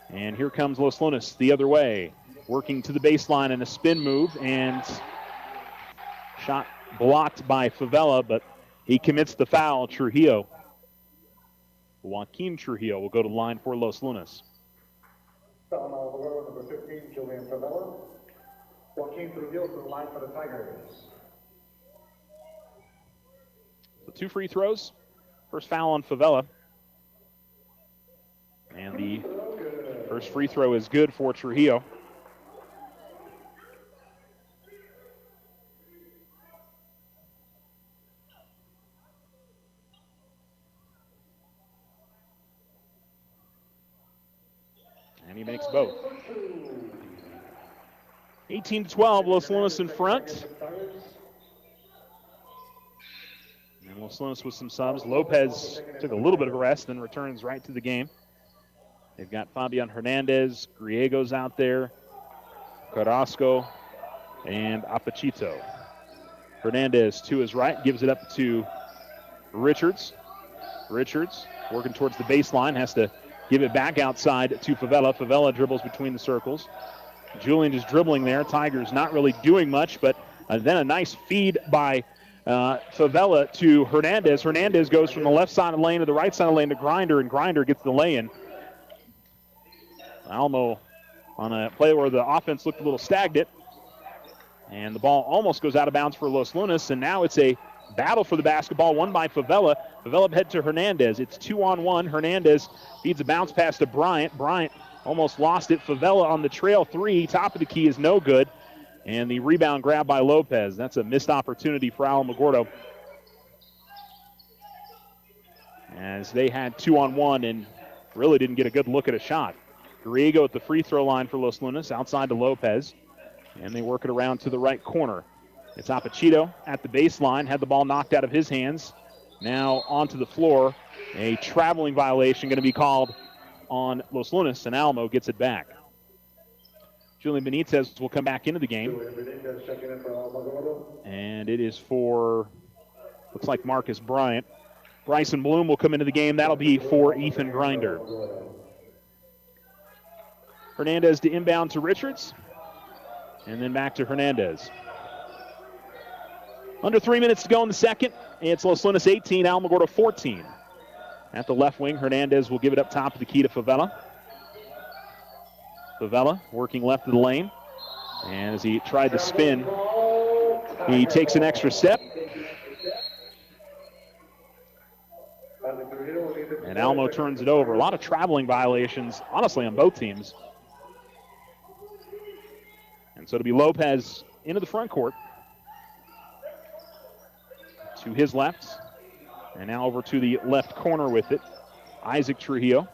And here comes Los Lunas the other way. Working to the baseline in a spin move. And shot blocked by Favela, but he commits the foul. Trujillo. Joaquin Trujillo will go to the line for Los Lunas. Number 15, Julian Favela. Joaquin Trujillo to the line for the Tigers. So 2 free throws. First foul on Favela. And the first free throw is good for Trujillo. And he makes both. 18-12, Los Lunas in front. And And Los Lunas with some subs. Lopez took a little bit of a rest, then returns right to the game. They've got Fabian Hernandez, Griego's out there, Carrasco, and Apachito. Hernandez to his right, gives it up to Richards. Richards working towards the baseline, has to give it back outside to Favela. Favela dribbles between the circles. Julian is dribbling there. Tigers not really doing much, but then a nice feed by Favela to Hernandez. Hernandez goes from the left side of the lane to the right side of the lane to Grinder, and Grinder gets the lay-in. Alamo on a play where the offense looked a little stagnant, and the ball almost goes out of bounds for Los Lunas, and now it's a battle for the basketball, won by Favela. Favela head to Hernandez. It's 2-on-1. Hernandez feeds a bounce pass to Bryant. Bryant almost lost it. Favela on the trail three. Top of the key is no good. And the rebound grab by Lopez. That's a missed opportunity for Alamogordo, as they had 2-on-1 and really didn't get a good look at a shot. Griego at the free throw line for Los Lunas, outside to Lopez. And they work it around to the right corner. It's Apachito at the baseline, had the ball knocked out of his hands. Now onto the floor. A traveling violation going to be called on Los Lunas, and Alamo gets it back. Julian Benitez will come back into the game. And it is for, looks like Marcus Bryant. Bryson Bloom will come into the game. That'll be for Ethan Grinder. Hernandez to inbound to Richards. And then back to Hernandez. Under 3 minutes to go in the second. It's Los Lunas 18, Alamogordo 14. At the left wing, Hernandez will give it up top of the key to Favela. Favela working left of the lane. And as he tried to spin, he takes an extra step. And Alamo turns it over. A lot of traveling violations, honestly, on both teams. And so it'll be Lopez into the front court. To his left. And now over to the left corner with it. Isaac Trujillo.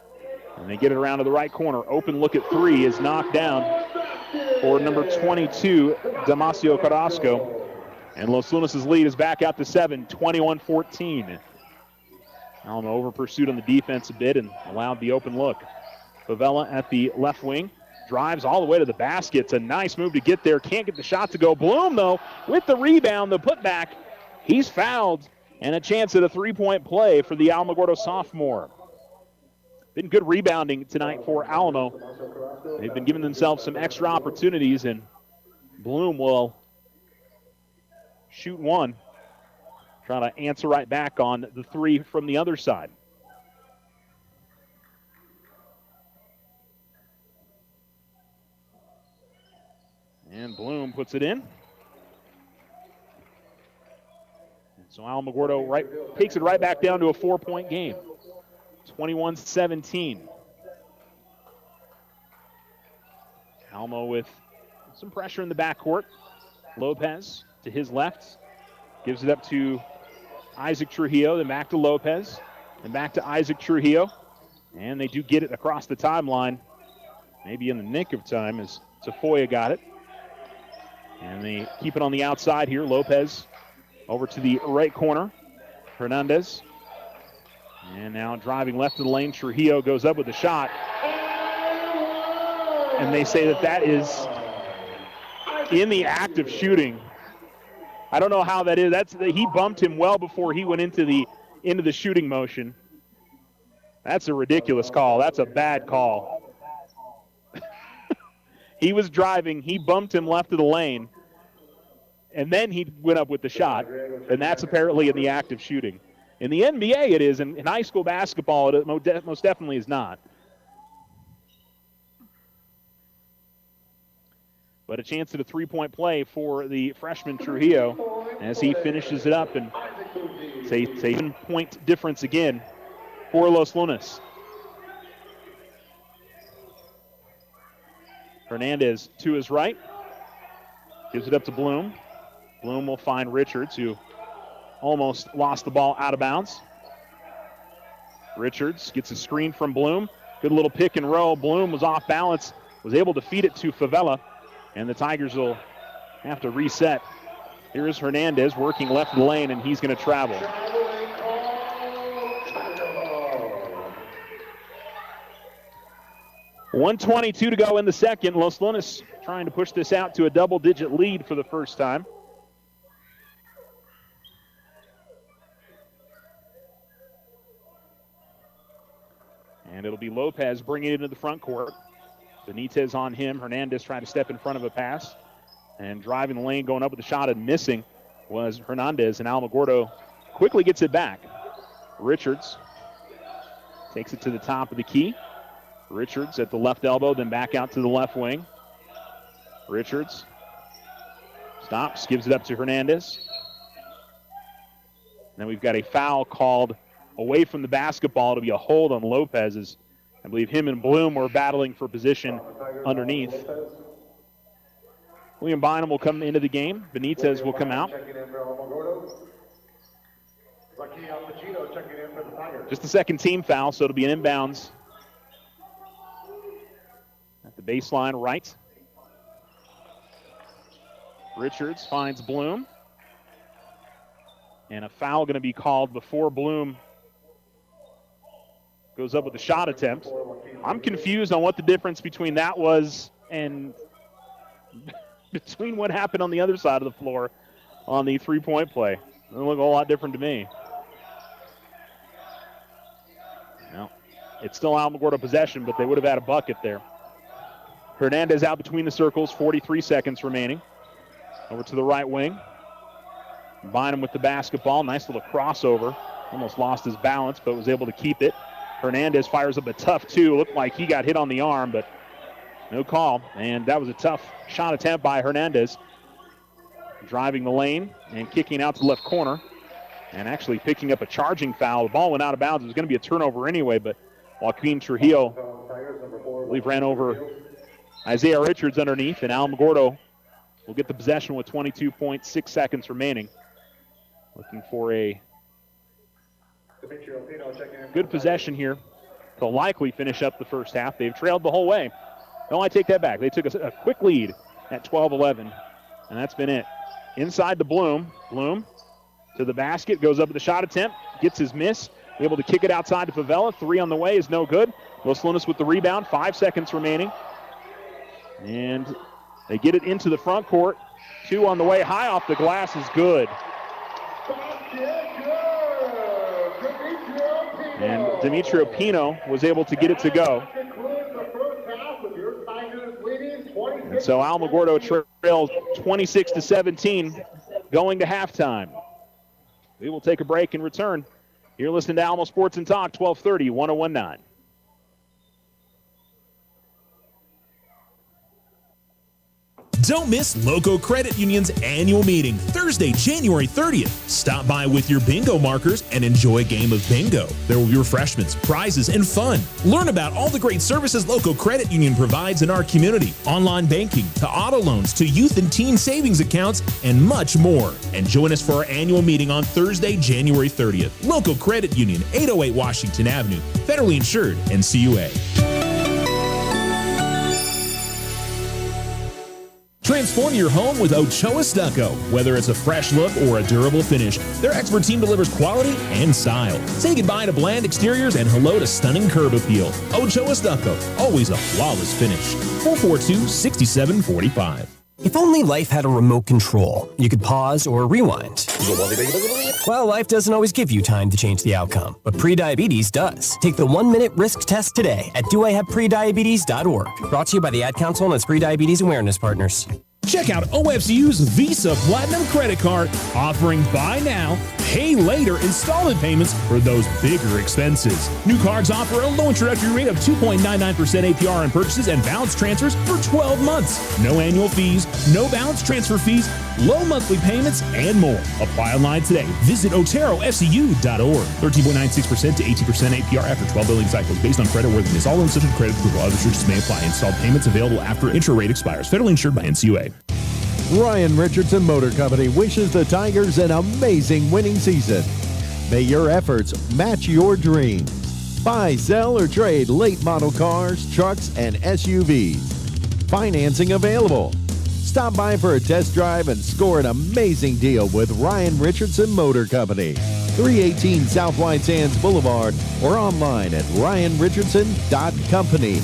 And they get it around to the right corner. Open look at three is knocked down for number 22, Damasio Carrasco. And Los Lunas' lead is back out to 7, 21-14. Alamo over pursued on the defense a bit and allowed the open look. Favela at the left wing. Drives all the way to the basket. It's a nice move to get there. Can't get the shot to go. Bloom, though, with the rebound, the putback. He's fouled, and a chance at a three-point play for the Alamogordo sophomore. Been good rebounding tonight for Alamo. They've been giving themselves some extra opportunities, and Bloom will shoot one. Try to answer right back on the three from the other side. And Bloom puts it in. And so Alamogordo takes it right back down to a 4-point game. 21-17. Alamo with some pressure in the backcourt. Lopez to his left. Gives it up to Isaac Trujillo, then back to Lopez, and back to Isaac Trujillo. And they do get it across the timeline, maybe in the nick of time as Tafoya got it. And they keep it on the outside here. Lopez over to the right corner. Hernandez. And now driving left of the lane, Trujillo goes up with the shot. And they say that that is in the act of shooting. I don't know how that is. He bumped him well before he went into the shooting motion. That's a ridiculous call. That's a bad call. He was driving. He bumped him left of the lane. And then he went up with the shot. And that's apparently in the act of shooting. In the NBA it is. In high school basketball it most definitely is not. But a chance at a three-point play for the freshman Trujillo as he finishes it up. And it's a 7-point difference again for Los Lunas. Hernandez to his right. Gives it up to Bloom. Bloom will find Richards, who almost lost the ball out of bounds. Richards gets a screen from Bloom. Good little pick and roll. Bloom was off balance, was able to feed it to Favela. And the Tigers will have to reset. Here is Hernandez working left of the lane, and he's going to travel. 1:22 to go in the second. Los Lunas trying to push this out to a double-digit lead for the first time. And it'll be Lopez bringing it into the front court. Benitez on him. Hernandez trying to step in front of a pass. And driving the lane, going up with the shot and missing was Hernandez. And Alamogordo quickly gets it back. Richards takes it to the top of the key. Richards at the left elbow, then back out to the left wing. Richards stops, gives it up to Hernandez. Then we've got a foul called away from the basketball. It'll be a hold on Lopez. I believe him and Bloom were battling for position underneath. William Bynum will come into the game. Benitez will come out. Just the second team foul, so it'll be an inbounds at the baseline right. Richards finds Bloom. And a foul going to be called before Bloom goes up with a shot attempt. I'm confused on what the difference between that was and between what happened on the other side of the floor on the three-point play. It doesn't look a whole lot different to me. No, it's still Alamogordo possession, but they would have had a bucket there. Hernandez out between the circles, 43 seconds remaining. Over to the right wing. Bynum with the basketball. Nice little crossover. Almost lost his balance, but was able to keep it. Hernandez fires up a tough two. Looked like he got hit on the arm, but no call. And that was a tough shot attempt by Hernandez. Driving the lane and kicking out to the left corner. And actually picking up a charging foul. The ball went out of bounds. It was going to be a turnover anyway, but Joaquin Trujillo, I believe, ran over Isaiah Richards underneath, and Alamogordo will get the possession with 22.6 seconds remaining. Looking for a good possession here. They'll likely finish up the first half. They've trailed the whole way. No, I take that back. They took a quick lead at 12-11, and that's been it. Inside to Bloom. Bloom to the basket, goes up with the shot attempt, gets his miss, able to kick it outside to Favela. Three on the way is no good. Los Lunas with the rebound, 5 seconds remaining. And they get it into the front court. Two on the way, high off the glass is good. And Demetrio Pino was able to get it to go. And so Alamogordo trails 26-17 going to halftime. We will take a break and return. You're listening to Alamo Sports and Talk, 1230, 1019. Don't miss Loco Credit Union's annual meeting, Thursday, January 30th. Stop by with your bingo markers and enjoy a game of bingo. There will be refreshments, prizes, and fun. Learn about all the great services Loco Credit Union provides in our community. Online banking, to auto loans, to youth and teen savings accounts, and much more. And join us for our annual meeting on Thursday, January 30th. Loco Credit Union, 808 Washington Avenue, federally insured, NCUA. Transform your home with Ochoa Stucco. Whether it's a fresh look or a durable finish, their expert team delivers quality and style. Say goodbye to bland exteriors and hello to stunning curb appeal. Ochoa Stucco, always a flawless finish. 442-6745. If only life had a remote control, you could pause or rewind. Well, life doesn't always give you time to change the outcome, but prediabetes does. Take the 1-minute risk test today at doihaveprediabetes.org. Brought to you by the Ad Council and its Prediabetes Awareness Partners. Check out OFCU's Visa Platinum Credit Card, offering buy now, pay later installment payments for those bigger expenses. New cards offer a low introductory rate of 2.99% APR on purchases and balance transfers for 12 months. No annual fees, no balance transfer fees, low monthly payments, and more. Apply online today. Visit OteroFCU.org. 13.96% to 18% APR after 12 billing cycles based on creditworthiness. All loans subject to credit approval. Other restrictions may apply. Installed payments available after intro rate expires. Federally insured by NCUA. Ryan Richardson Motor Company wishes the Tigers an amazing winning season. May your efforts match your dreams. Buy, sell, or trade late model cars, trucks, and SUVs. Financing available. Stop by for a test drive and score an amazing deal with Ryan Richardson Motor Company. 318 South White Sands Boulevard or online at ryanrichardson.company.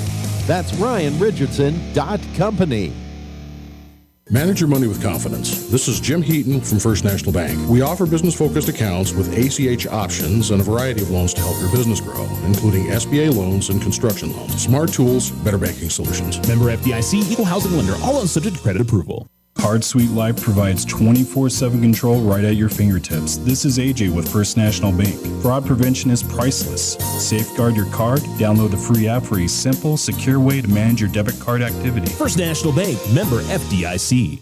That's RyanRichardson.company. Manage your money with confidence. This is Jim Heaton from First National Bank. We offer business-focused accounts with ACH options and a variety of loans to help your business grow, including SBA loans and construction loans. Smart tools, better banking solutions. Member FDIC, equal housing lender, all loans subject to credit approval. Card Suite Life provides 24/7 control right at your fingertips. This is AJ with First National Bank. Fraud prevention is priceless. Safeguard your card. Download the free app for a simple, secure way to manage your debit card activity. First National Bank, member FDIC.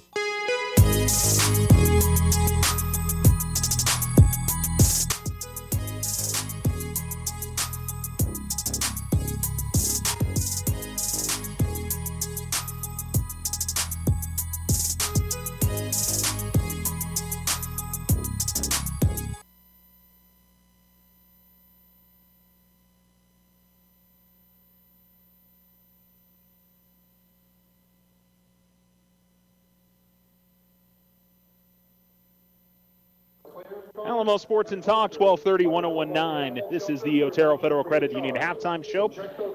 Alamo Sports and Talk, 1230-1019. This is the Otero Federal Credit Union halftime show.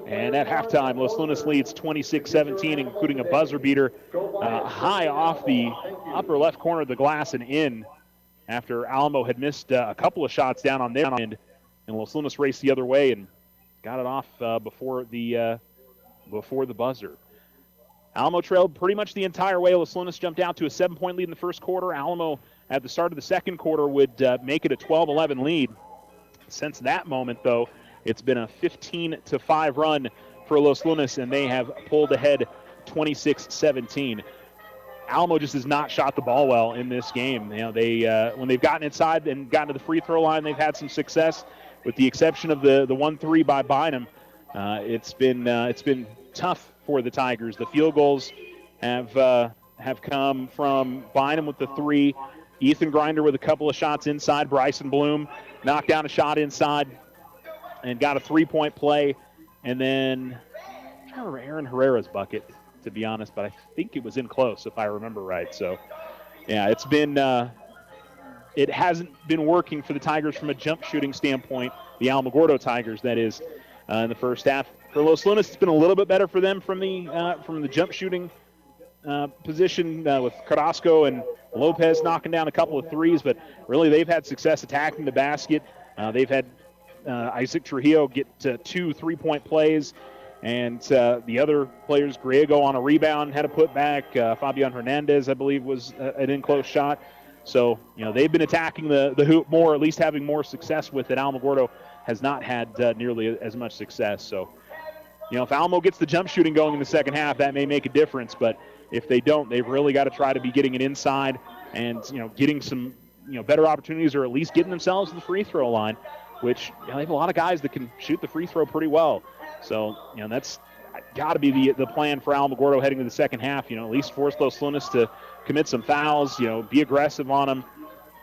And at halftime, Los Lunas leads 26-17, including a buzzer beater high off the upper left corner of the glass and in after Alamo had missed a couple of shots down on their end. And Los Lunas raced the other way and got it off before the buzzer. Alamo trailed pretty much the entire way. Los Lunas jumped out to a 7-point lead in the first quarter. Alamo, at the start of the second quarter, would make it a 12-11 lead. Since that moment, though, it's been a 15-5 run for Los Lunas, and they have pulled ahead 26-17. Alamo just has not shot the ball well in this game. You know, they when they've gotten inside and gotten to the free throw line, they've had some success. With the exception of the 1-3 by Bynum, it's been tough for the Tigers. The field goals have come from Bynum with the 3, Ethan Grinder with a couple of shots inside, Bryson Bloom knocked down a shot inside and got a 3-point play, and then I'm trying to remember Aaron Herrera's bucket, to be honest, but I think it was in close if I remember right. So yeah, it's been it hasn't been working for the Tigers from a jump shooting standpoint, the Alamogordo Tigers, that is, in the first half. For Los Lunas, it's been a little bit better for them from the jump shooting position with Carrasco and Lopez knocking down a couple of threes, but really they've had success attacking the basket. They've had Isaac Trujillo get 2 3-point plays, and the other players, Griego on a rebound, had a putback. Fabian Hernandez, I believe, was an in-close shot. So, you know, they've been attacking the hoop more, at least having more success with it. Alamogordo has not had nearly as much success. So, you know, if Alamo gets the jump shooting going in the second half, that may make a difference. But if they don't, they've really got to try to be getting it inside and, you know, getting some, you know, better opportunities, or at least getting themselves to the free throw line, which, you know, they have a lot of guys that can shoot the free throw pretty well. So, you know, that's got to be the plan for Alamogordo heading to the second half. You know, at least force Los Lunas to commit some fouls, you know, be aggressive on them.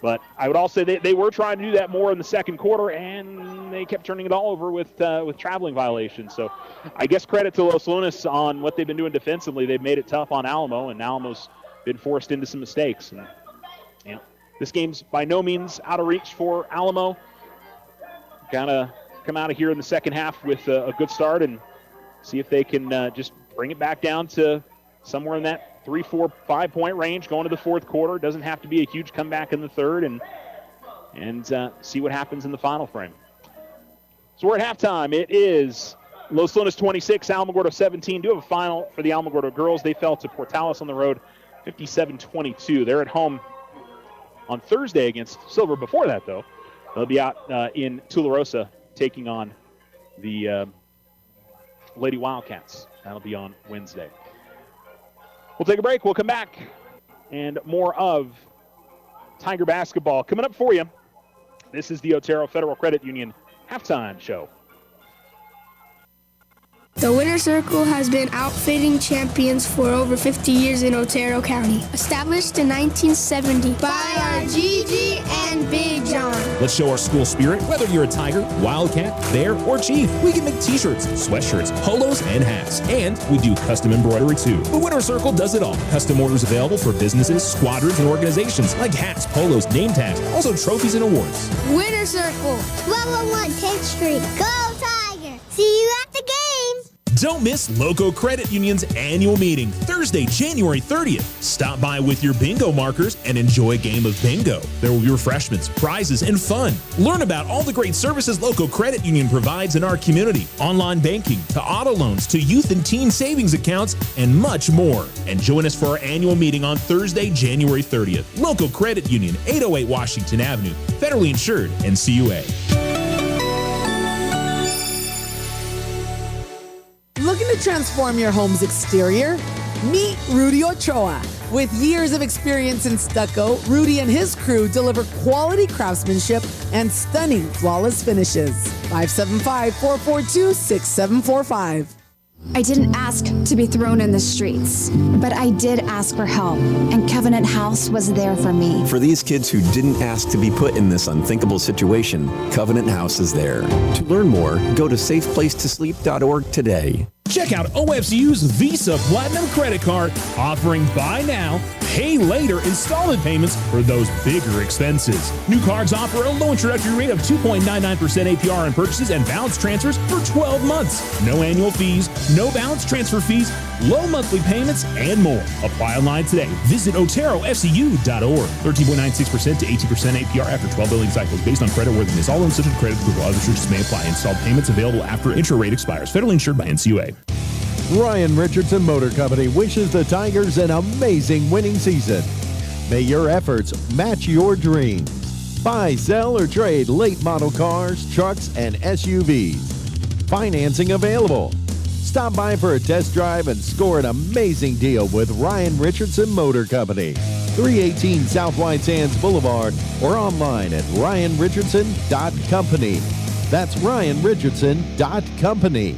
But I would also say they were trying to do that more in the second quarter, and they kept turning it all over with traveling violations. So I guess credit to Los Lunas on what they've been doing defensively. They've made it tough on Alamo, and Alamo's been forced into some mistakes. And, you know, this game's by no means out of reach for Alamo. Got to come out of here in the second half with a good start and see if they can just bring it back down to somewhere in that 3, 4, 5-point range going to the fourth quarter. It doesn't have to be a huge comeback in the third, and see what happens in the final frame. So we're at halftime. It is Los Lunas 26, Alamogordo 17. Do have a final for the Alamogordo girls. They fell to Portales on the road, 57-22. They're at home on Thursday against Silver. Before that, though, they'll be out in Tularosa taking on the Lady Wildcats. That'll be on Wednesday. We'll take a break. We'll come back, and more of Tiger basketball coming up for you. This is the Otero Federal Credit Union halftime show. The Winner's Circle has been outfitting champions for over 50 years in Otero County. Established in 1970 by our Gigi and Big John. Let's show our school spirit. Whether you're a Tiger, Wildcat, Bear, or Chief, we can make t-shirts, sweatshirts, polos, and hats. And we do custom embroidery too. The Winner's Circle does it all. Custom orders available for businesses, squadrons, and organizations like hats, polos, name tags, also trophies and awards. Winner's Circle, 1201 10th Street. Go Tiger! See you at the game! Don't miss Loco Credit Union's annual meeting, Thursday, January 30th. Stop by with your bingo markers and enjoy a game of bingo. There will be refreshments, prizes, and fun. Learn about all the great services Loco Credit Union provides in our community. Online banking, to auto loans, to youth and teen savings accounts, and much more. And join us for our annual meeting on Thursday, January 30th. Loco Credit Union, 808 Washington Avenue, federally insured, NCUA. Looking to transform your home's exterior? Meet Rudy Ochoa. With years of experience in stucco, Rudy and his crew deliver quality craftsmanship and stunning flawless finishes. 575-442-6745. I didn't ask to be thrown in the streets, but I did ask for help, and Covenant House was there for me. For these kids who didn't ask to be put in this unthinkable situation, Covenant House is there. To learn more, go to safeplacetosleep.org today. Check out OFCU's Visa Platinum Credit Card, offering buy now, pay later installment payments for those bigger expenses. New cards offer a low introductory rate of 2.99% APR on purchases and balance transfers for 12 months. No annual fees, no balance transfer fees, low monthly payments, and more. Apply online today. Visit OteroFCU.org. 13.96% to 18% APR after 12 billing cycles based on creditworthiness. All loans subject to credit approval. Other restrictions may apply. Installed payments available after intro rate expires. Federally insured by NCUA. Ryan Richardson Motor Company wishes the Tigers an amazing winning season. May your efforts match your dreams. Buy, sell, or trade late model cars, trucks, and SUVs. Financing available. Stop by for a test drive and score an amazing deal with Ryan Richardson Motor Company. 318 South White Sands Boulevard or online at ryanrichardson.company. That's ryanrichardson.company.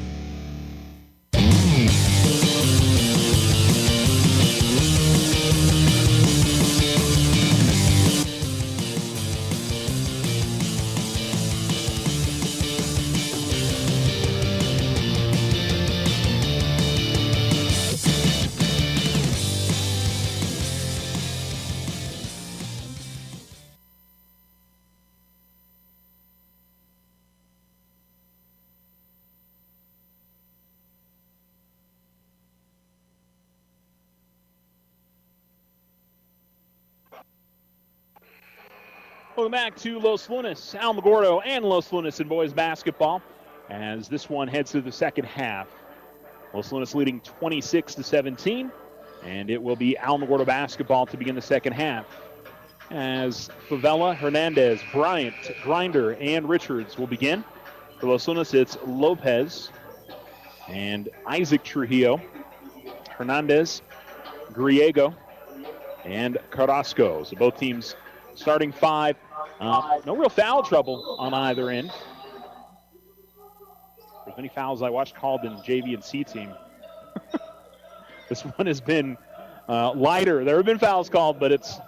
Welcome back to Los Lunas, Alamogordo, and Los Lunas in boys basketball as this one heads to the second half. Los Lunas leading 26-17, and it will be Alamogordo basketball to begin the second half. As Favela, Hernandez, Bryant, Grinder, and Richards will begin. For Los Lunas, it's Lopez and Isaac Trujillo, Hernandez, Griego, and Carrasco. So both teams starting five. No real foul trouble on either end. There's many fouls I watched called in JV and C team. This one has been lighter. There have been fouls called, but it's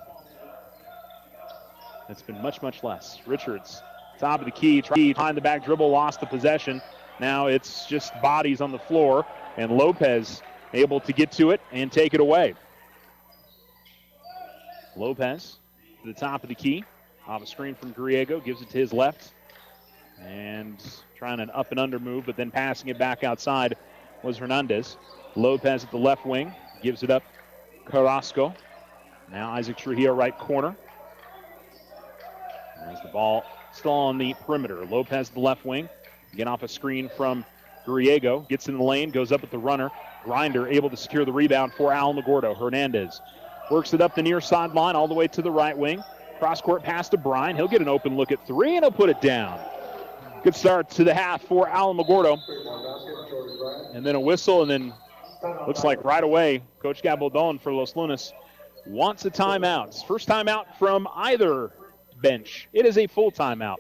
been much, much less. Richards, top of the key, behind the back dribble, lost the possession. Now it's just bodies on the floor, and Lopez able to get to it and take it away. Lopez to the top of the key, off a screen from Griego, gives it to his left, and trying an up and under move, but then passing it back outside was Hernandez. Lopez at the left wing, gives it up Carrasco. Now Isaac Trujillo right corner. There's the ball still on the perimeter. Lopez the left wing, again off a screen from Griego, gets in the lane, goes up at the runner. Grinder able to secure the rebound for Alamogordo. Hernandez works it up the near sideline all the way to the right wing. Cross-court pass to Bryan. He'll get an open look at three, and he'll put it down. Good start to the half for Alamogordo. And then a whistle, and then looks like right away, Coach Gabaldon for Los Lunas wants a timeout. First timeout from either bench. It is a full timeout.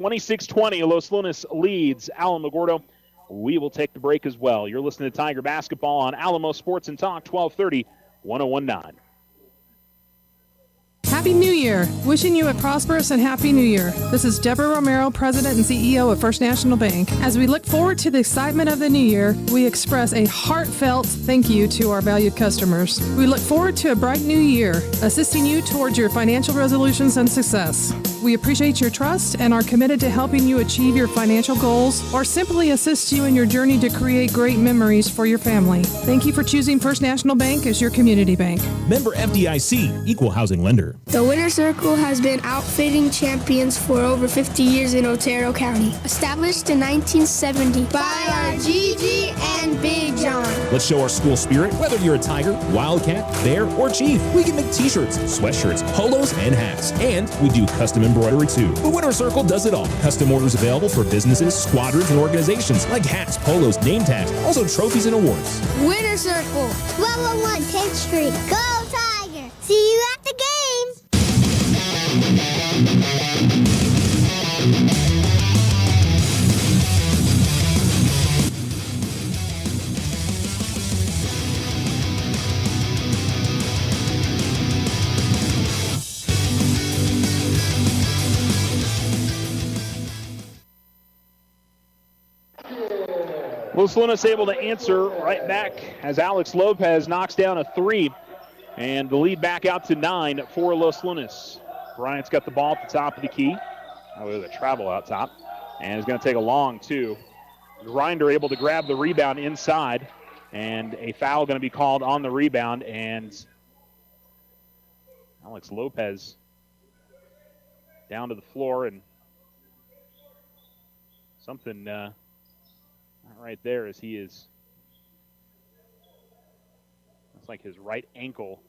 26-20, Los Lunas leads Alamogordo. We will take the break as well. You're listening to Tiger Basketball on Alamo Sports and Talk, 1230, 1019. Happy New Year! Wishing you a prosperous and happy New Year. This is Deborah Romero, President and CEO of First National Bank. As we look forward to the excitement of the new year, we express a heartfelt thank you to our valued customers. We look forward to a bright new year, assisting you towards your financial resolutions and success. We appreciate your trust and are committed to helping you achieve your financial goals or simply assist you in your journey to create great memories for your family. Thank you for choosing First National Bank as your community bank. Member FDIC, Equal Housing Lender. The Winter Circle has been outfitting champions for over 50 years in Otero County. Established in 1970 by our Gigi and Big John. Let's show our school spirit, whether you're a Tiger, Wildcat, Bear, or Chief. We can make t-shirts, sweatshirts, polos, and hats. And we do custom embroidery too. The Winter Circle does it all. Custom orders available for businesses, squadrons, and organizations like hats, polos, name tags, also trophies and awards. Winter Circle, 1201 10th Street. Go Tiger! See you at the game! Los Lunas able to answer right back as Alex Lopez knocks down a 3. And the lead back out to 9 for Los Lunas. Bryant's got the ball at the top of the key. With a travel out top. And is going to take a long 2. Grinder able to grab the rebound inside. And a foul going to be called on the rebound. And Alex Lopez down to the floor. And something right there as he is, looks like his right ankle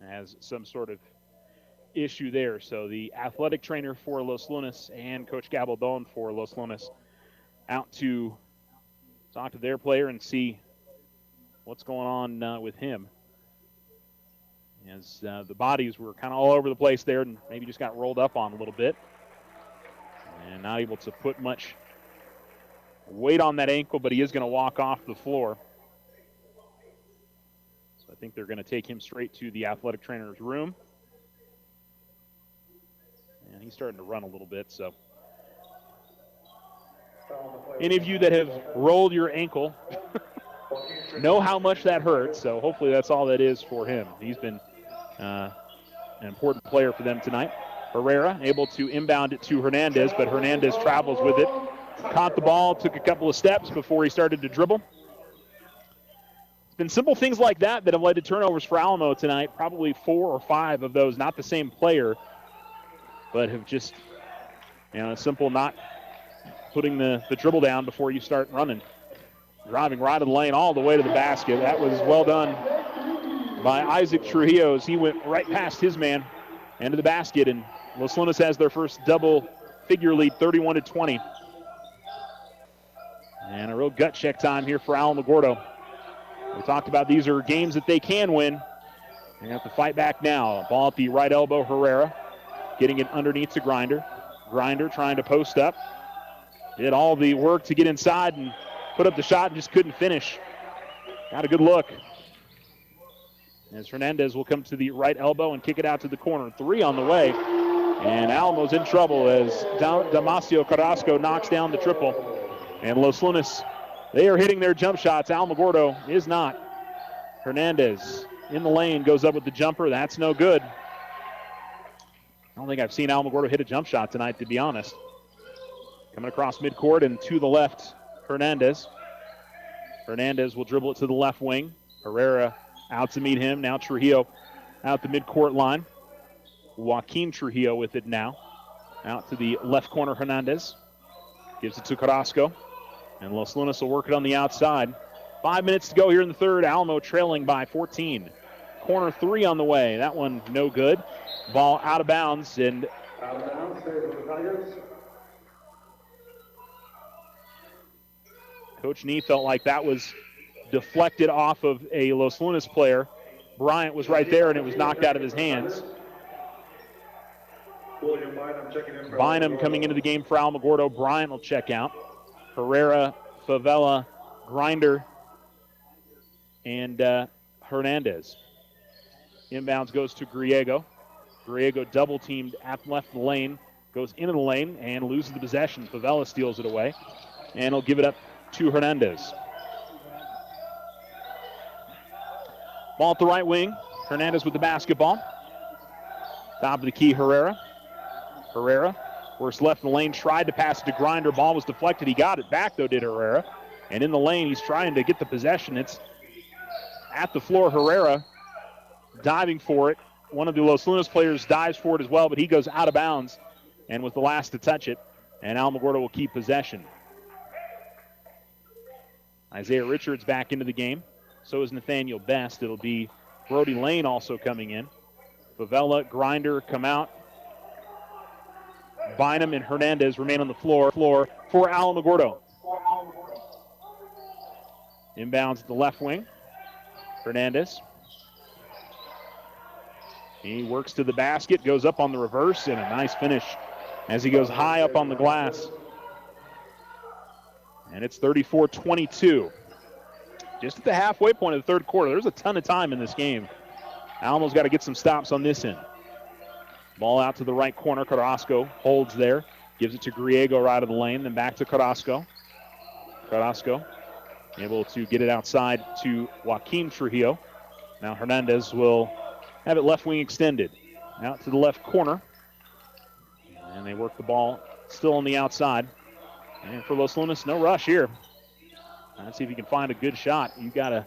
has some sort of issue there. So the athletic trainer for Los Lunas and Coach Gabaldon for Los Lunas out to talk to their player and see what's going on with him. As the bodies were kind of all over the place there and maybe just got rolled up on a little bit. And not able to put much weight on that ankle, but he is going to walk off the floor. So I think they're going to take him straight to the athletic trainer's room. And he's starting to run a little bit, so. Any of you that have rolled your ankle know how much that hurts, so hopefully that's all that is for him. He's been an important player for them tonight. Herrera able to inbound it to Hernandez, but Hernandez travels with it. Caught the ball, took a couple of steps before he started to dribble. It's been simple things like that that have led to turnovers for Alamo tonight. Probably 4 or 5 of those, not the same player, but have just, simple not putting the dribble down before you start running. Driving right of the lane all the way to the basket. That was well done by Isaac Trujillo as he went right past his man into the basket, and Los Lunas has their first double-figure lead, 31-20. And a real gut check time here for Alamogordo. We talked about these are games that they can win. They have to fight back now. Ball at the right elbow, Herrera getting it underneath to Grinder. Grinder trying to post up. Did all the work to get inside and put up the shot and just couldn't finish. Got a good look. As Hernandez will come to the right elbow and kick it out to the corner. 3 on the way. And Alamo's in trouble as Damasio Carrasco knocks down the triple. And Los Lunas, they are hitting their jump shots. Alamogordo is not. Hernandez in the lane, goes up with the jumper. That's no good. I don't think I've seen Alamogordo hit a jump shot tonight, to be honest. Coming across midcourt and to the left, Hernandez. Hernandez will dribble it to the left wing. Herrera out to meet him. Now Trujillo out the midcourt line. Joaquin Trujillo with it now. Out to the left corner, Hernandez. Gives it to Carrasco. And Los Lunas will work it on the outside. 5 minutes to go here in the third. Alamo trailing by 14. Corner 3 on the way. That one no good. Ball out of bounds. And Coach Nee felt like that was deflected off of a Los Lunas player. Bryant was right there, and it was knocked out of his hands. Bynum coming into the game for Alamogordo. Bryant will check out. Herrera, Favela, Grinder, and Hernandez. Inbounds goes to Griego. Griego double-teamed at left lane. Goes into the lane and loses the possession. Favela steals it away. And he'll give it up to Hernandez. Ball at the right wing. Hernandez with the basketball. Top of the key, Herrera. Herrera works left in the lane, tried to pass it to Grinder. Ball was deflected. He got it back, though, did Herrera. And in the lane, he's trying to get the possession. It's at the floor. Herrera diving for it. One of the Los Lunas players dives for it as well, but he goes out of bounds and was the last to touch it. And Alamogordo will keep possession. Isaiah Richards back into the game. So is Nathaniel Best. It'll be Brody Lane also coming in. Favela, Grinder come out. Bynum and Hernandez remain on the floor for Alamogordo. Inbounds at the left wing. Hernandez. He works to the basket, goes up on the reverse, and a nice finish as he goes high up on the glass. And it's 34-22. Just at the halfway point of the third quarter. There's a ton of time in this game. Alamo's got to get some stops on this end. Ball out to the right corner. Carrasco holds there. Gives it to Griego right of the lane, then back to Carrasco. Carrasco able to get it outside to Joaquin Trujillo. Now Hernandez will have it left wing extended. Out to the left corner. And they work the ball still on the outside. And for Los Lunas, no rush here. Let's see if you can find a good shot. You've got a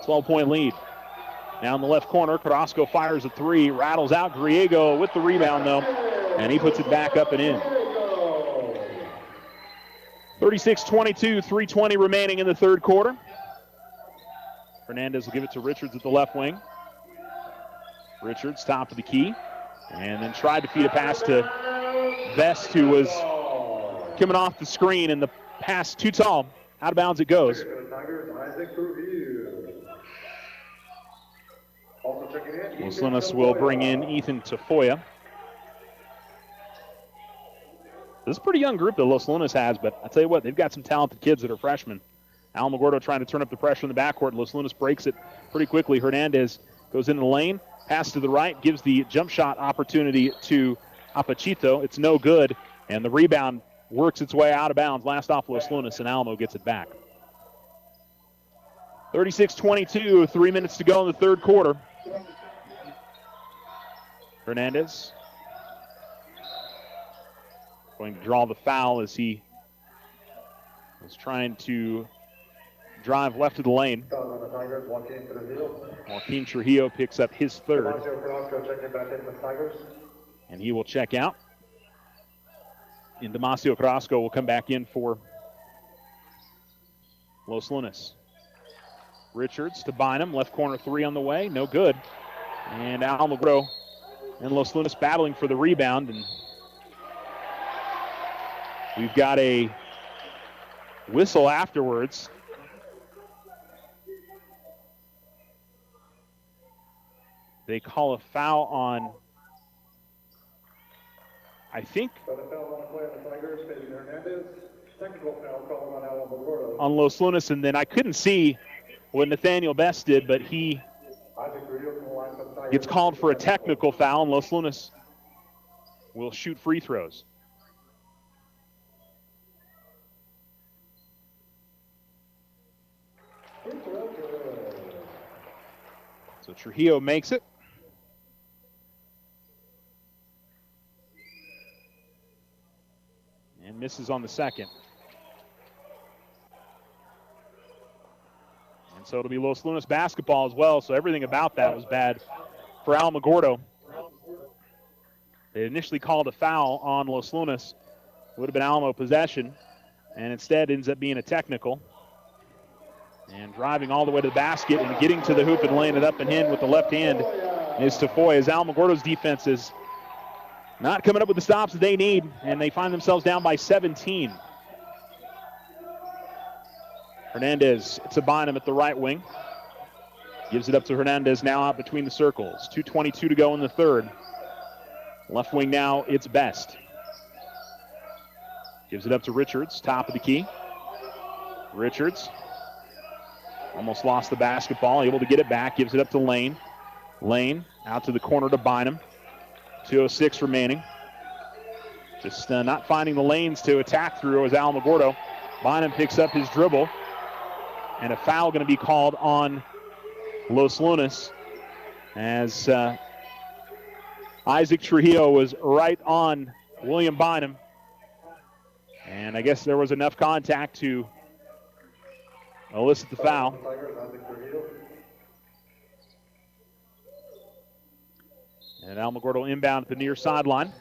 12-point lead. Now in the left corner, Carrasco fires a three, rattles out. Griego with the rebound, though, and he puts it back up and in. 36-22, 3:20 remaining in the third quarter. Hernandez will give it to Richards at the left wing. Richards, top of the key, and then tried to feed a pass to Best, who was coming off the screen, and the pass too tall. Out of bounds it goes. Los Lunas will bring in Ethan Tafoya. This is a pretty young group that Los Lunas has, but I tell you what, they've got some talented kids that are freshmen. Alamogordo trying to turn up the pressure in the backcourt. Los Lunas breaks it pretty quickly. Hernandez goes into the lane, pass to the right, gives the jump shot opportunity to Apachito. It's no good, and the rebound works its way out of bounds. Last off Los Lunas, and Alamo gets it back. 36-22, 3 minutes to go in the third quarter. Hernandez going to draw the foul as he was trying to drive left of the lane. Joaquin Trujillo picks up his third. And he will check out. And Damasio Carrasco will come back in for Los Lunas. Richards to Bynum, left corner three on the way, no good. And Alamogordo and Los Lunas battling for the rebound, and we've got a whistle afterwards. They call a foul on, I think, on Los Lunas, and then I couldn't see what Nathaniel Best did, but he gets called for a technical foul, and Los Lunas will shoot free throws. So Trujillo makes it. And misses on the second. And so it'll be Los Lunas basketball as well, so everything about that was bad for Alamogordo. They initially called a foul on Los Lunas. It would have been Alamo possession, and instead ends up being a technical. And driving all the way to the basket and getting to the hoop and laying it up and in with the left hand is Tafoya, as Alamogordo's defense is not coming up with the stops that they need, and they find themselves down by 17. Hernandez to Bynum at the right wing. Gives it up to Hernandez now out between the circles. 2:22 to go in the third. Left wing now, it's Best. Gives it up to Richards, top of the key. Richards almost lost the basketball, able to get it back, gives it up to Lane. Lane out to the corner to Bynum. 2:06 remaining. Just not finding the lanes to attack through as Alamogordo. Bynum picks up his dribble, and a foul going to be called on Los Lunas as Isaac Trujillo was right on William Bynum. And I guess there was enough contact to elicit the foul. And Alamogordo inbound at the near sideline.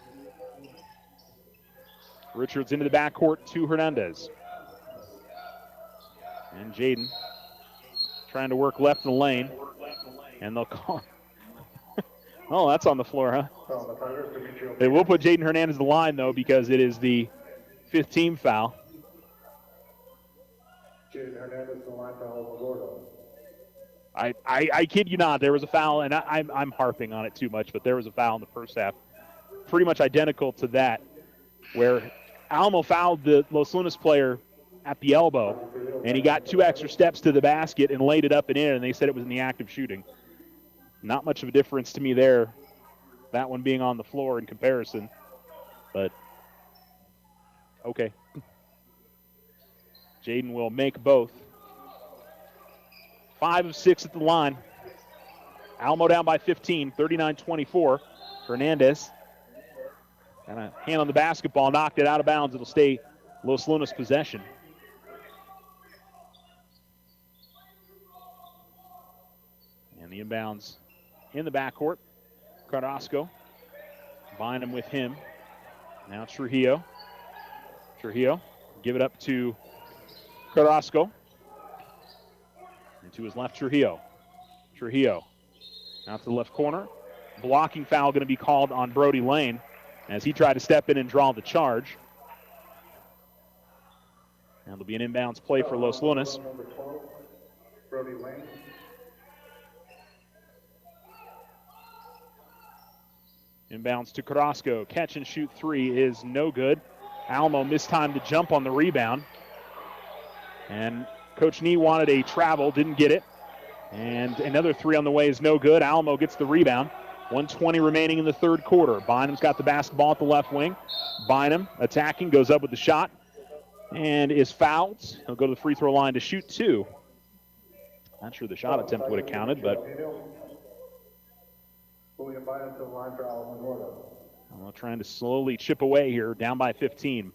Richards into the backcourt to Hernandez. And Jaden trying to work left in the lane. And they'll call. Oh, that's on the floor, huh? They will put Jaden Hernandez in the line, though, because it is the 5th team foul. Jaden Hernandez to the line for Alamogordo. I kid you not, there was a foul, and I'm harping on it too much, but there was a foul in the first half, pretty much identical to that, where Alamo fouled the Los Lunas player at the elbow, and he got 2 extra steps to the basket and laid it up and in, and they said it was in the act of shooting. Not much of a difference to me there, that one being on the floor in comparison, but okay. Jaden will make both. 5 of 6 at the line. Alamo down by 15, 39-24. Hernandez got a hand on the basketball, knocked it out of bounds. It'll stay Los Lunas possession. And the inbounds in the backcourt. Carrasco. Bynum with him. Now Trujillo. Trujillo, give it up to Carrasco. And to his left, Trujillo. Trujillo out to the left corner. Blocking foul going to be called on Brody Lane as he tried to step in and draw the charge. And there'll be an inbounds play for Los Lunas. Number 12, Brody Lane. Inbounds to Carrasco. Catch and shoot 3 is no good. Alamo mistimed the jump on the rebound. And Coach Nee wanted a travel, didn't get it. And another 3 on the way is no good. Alamo gets the rebound. 1:20 remaining in the third quarter. Bynum's got the basketball at the left wing. Bynum attacking, goes up with the shot, and is fouled. He'll go to the free throw line to shoot 2. Not sure the shot attempt would have counted, but William Bynum to the line for Alamogordo. trying to slowly chip away here, down by 15.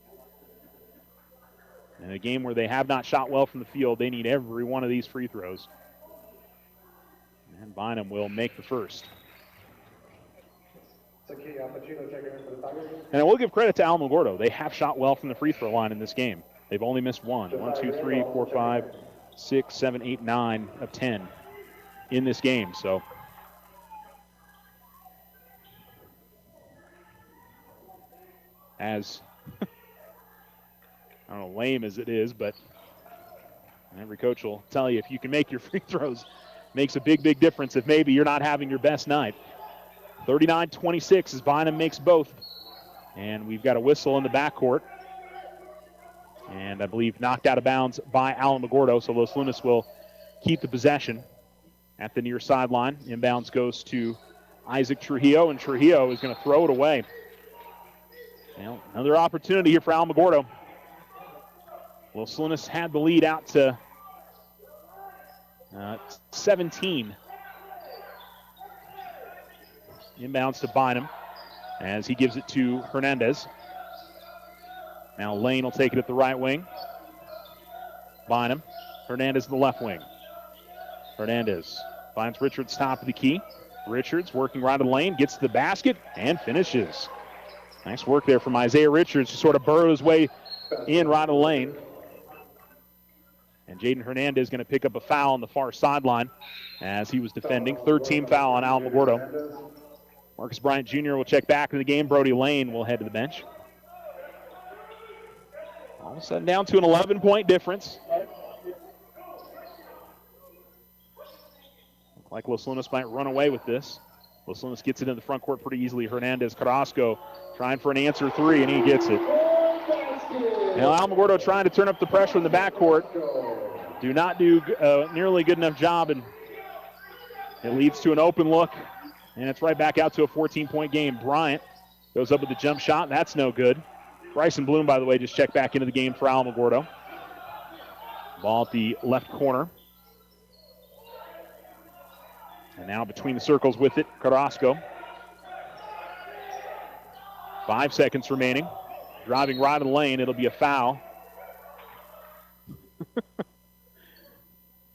In a game where they have not shot well from the field, they need every one of these free throws. And Bynum will make the first. And I will give credit to Alamogordo. They have shot well from the free throw line in this game. They've only missed 1. 1, 2, 3, 4, 5, 6, 7, 8, 9 of 10 in this game. So as I don't know, lame as it is, but every coach will tell you if you can make your free throws, makes a big, big difference if maybe you're not having your best night. 39-26 as Bynum makes both. And we've got a whistle in the backcourt. And I believe knocked out of bounds by Alamogordo, so Los Lunas will keep the possession at the near sideline. Inbounds goes to Isaac Trujillo, and Trujillo is going to throw it away. Well, another opportunity here for Alamogordo. Los Lunas had the lead out to 17. Inbounds to Bynum as he gives it to Hernandez. Now Lane will take it at the right wing. Bynum. Hernandez in the left wing. Hernandez finds Richards top of the key. Richards working right of the lane, gets to the basket, and finishes. Nice work there from Isaiah Richards to sort of burrow his way in right of the lane. And Jaden Hernandez is going to pick up a foul on the far sideline as he was defending. 3rd team foul on Alamogordo. Marcus Bryant Jr. will check back in the game. Brody Lane will head to the bench. All of a sudden down to an 11-point difference. Look like Los Lunas might run away with this. Los Lunas gets it in the front court pretty easily. Hernandez, Carrasco trying for an answer 3, and he gets it. Now Alamogordo trying to turn up the pressure in the backcourt. Do not do nearly good enough job, and it leads to an open look. And it's right back out to a 14-point game. Bryant goes up with the jump shot. That's no good. Bryson Bloom, by the way, just checked back into the game for Alamogordo. Ball at the left corner. And now between the circles with it, Carrasco. 5 seconds remaining. Driving right in the lane, it'll be a foul.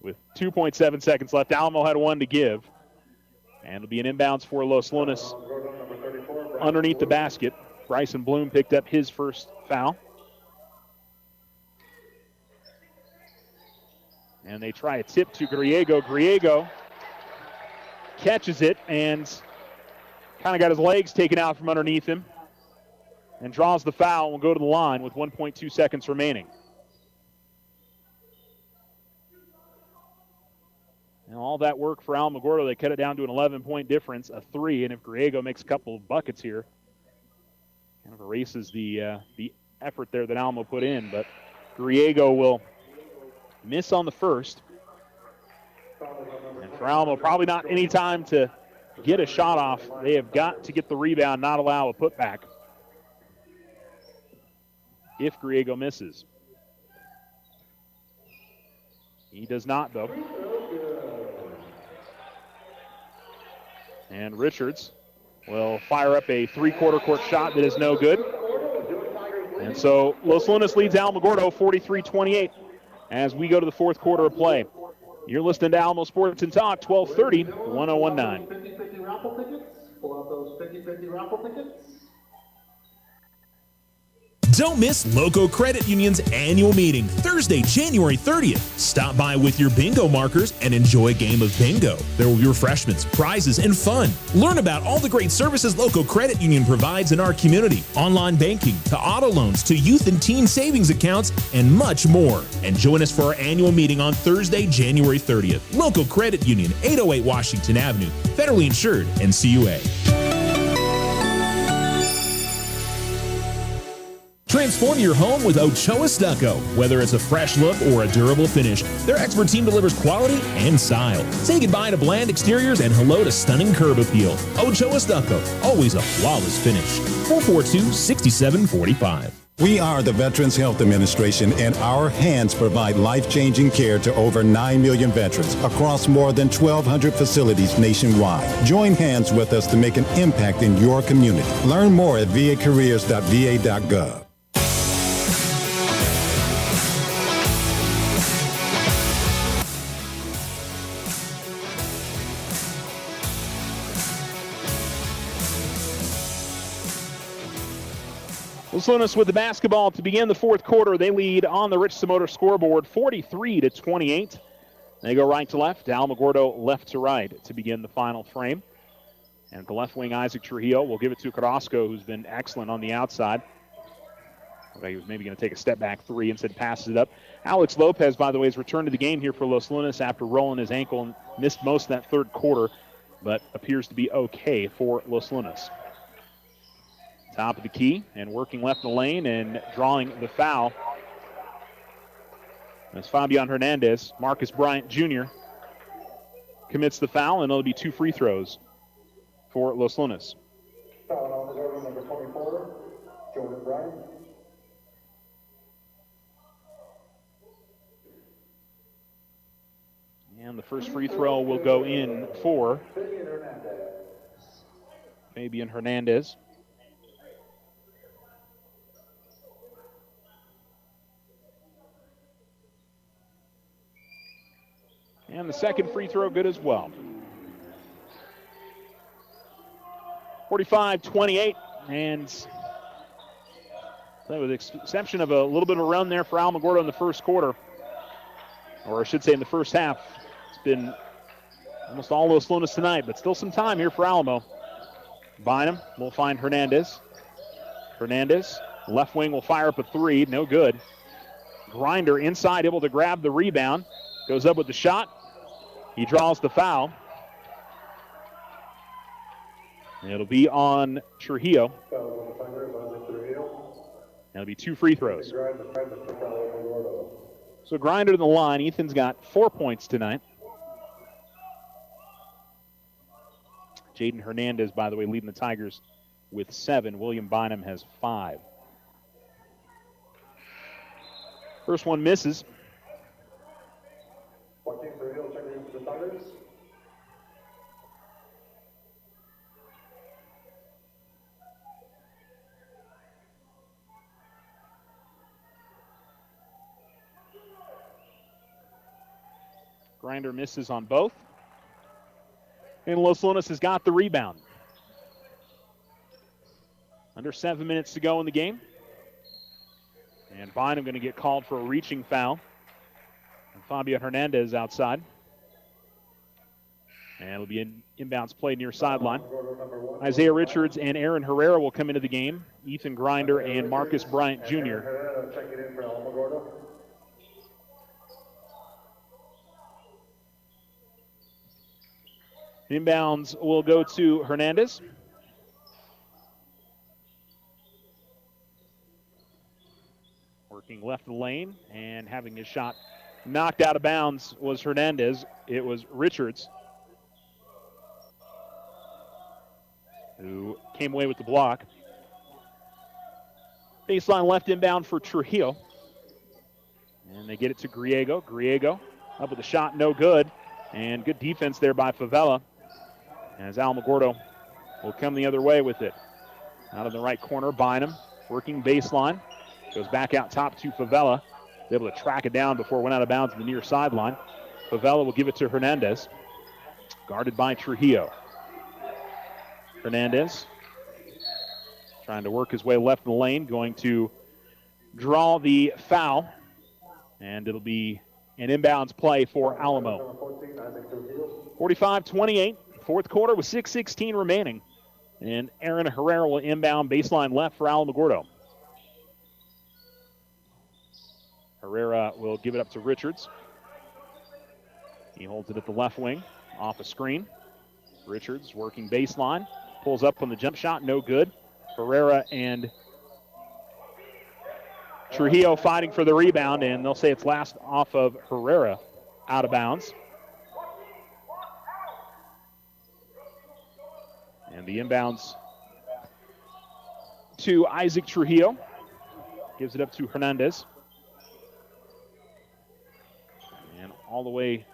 With 2.7 seconds left, Alamo had one to give. And it'll be an inbounds for Los Lunas underneath the basket. Bryson Bloom picked up his first foul. And they try a tip to Griego. Griego catches it and kind of got his legs taken out from underneath him and draws the foul and will go to the line with 1.2 seconds remaining. And all that work for Alamogordo, they cut it down to an 11-point difference, a 3, and if Griego makes a couple of buckets here, kind of erases the effort there that Alamo put in, but Griego will miss on the first. And for Alamo, probably not any time to get a shot off. They have got to get the rebound, not allow a putback if Griego misses. He does not, though. And Richards will fire up a three-quarter court shot that is no good. And so Los Lunas leads Alamogordo 43-28 as we go to the fourth quarter of play. You're listening to Alamo Sports and Talk, 1230, 1019. 50-50 raffle tickets. Pull out those 50-50 raffle tickets. Don't miss Loco Credit Union's annual meeting, Thursday, January 30th. Stop by with your bingo markers and enjoy a game of bingo. There will be refreshments, prizes, and fun. Learn about all the great services Loco Credit Union provides in our community. Online banking, to auto loans, to youth and teen savings accounts, and much more. And join us for our annual meeting on Thursday, January 30th. Loco Credit Union, 808 Washington Avenue, federally insured, NCUA. Transform your home with Ochoa Stucco. Whether it's a fresh look or a durable finish, their expert team delivers quality and style. Say goodbye to bland exteriors and hello to stunning curb appeal. Ochoa Stucco, always a flawless finish. 442-6745. We are the Veterans Health Administration, and our hands provide life-changing care to over 9 million veterans across more than 1,200 facilities nationwide. Join hands with us to make an impact in your community. Learn more at vacareers.va.gov. Los Lunas with the basketball to begin the fourth quarter. They lead on the Richardson Motor scoreboard 43-28. They go right to left. Alamogordo left to right to begin the final frame. And at the left wing, Isaac Trujillo will give it to Carrasco, who's been excellent on the outside. Okay, he was maybe going to take a step back three, instead passes it up. Alex Lopez, by the way, has returned to the game here for Los Lunas after rolling his ankle and missed most of that third quarter, but appears to be okay for Los Lunas. Top of the key and working left in the lane and drawing the foul. That's Fabian Hernandez. Marcus Bryant Jr. commits the foul, and it'll be 2 free throws for Los Lunas. Foul on the number 24, Jordan Bryant. And the first free throw will go in for Fabian Hernandez. And the second free throw good as well. 45-28, and with the exception of a little bit of a run there for Alamogordo in the first quarter, or I should say in the first half, it's been almost all Los Lunas tonight, but still some time here for Alamo. Bynum will find Hernandez. Hernandez, left wing will fire up a three, no good. Grinder inside, able to grab the rebound, goes up with the shot. He draws the foul. It'll be on Trujillo. That'll be 2 free throws. So Grinder to the line. Ethan's got 4 points tonight. Jaden Hernandez, by the way, leading the Tigers with 7. William Bynum has 5. First one misses. Grinder misses on both. And Los Lunas has got the rebound. Under 7 minutes to go in the game. And Bynum going to get called for a reaching foul. And Fabio Hernandez outside. And it'll be an inbounds play near sideline. Isaiah Richards and Aaron Herrera will come into the game. Ethan Grinder and Marcus Bryant Jr. Inbounds will go to Hernandez. Working left of the lane and having his shot knocked out of bounds was Hernandez. It was Richards who came away with the block. Baseline left inbound for Trujillo. And they get it to Griego. Griego up with a shot, no good. And good defense there by Favela. As Alamogordo will come the other way with it. Out of the right corner, Bynum working baseline. Goes back out top to Favela. Able to track it down before it went out of bounds on the near sideline. Favela will give it to Hernandez. Guarded by Trujillo. Hernandez trying to work his way left in the lane. Going to draw the foul. And it'll be an inbounds play for Alamo. 45-28. Fourth quarter with 6:16 remaining. And Aaron Herrera will inbound baseline left for Alamogordo. Herrera will give it up to Richards. He holds it at the left wing, off a screen. Richards working baseline, pulls up on the jump shot, no good. Herrera and Trujillo fighting for the rebound, and they'll say it's last off of Herrera, out of bounds. And the inbounds to Isaac Trujillo. Gives it up to Hernandez. And all the way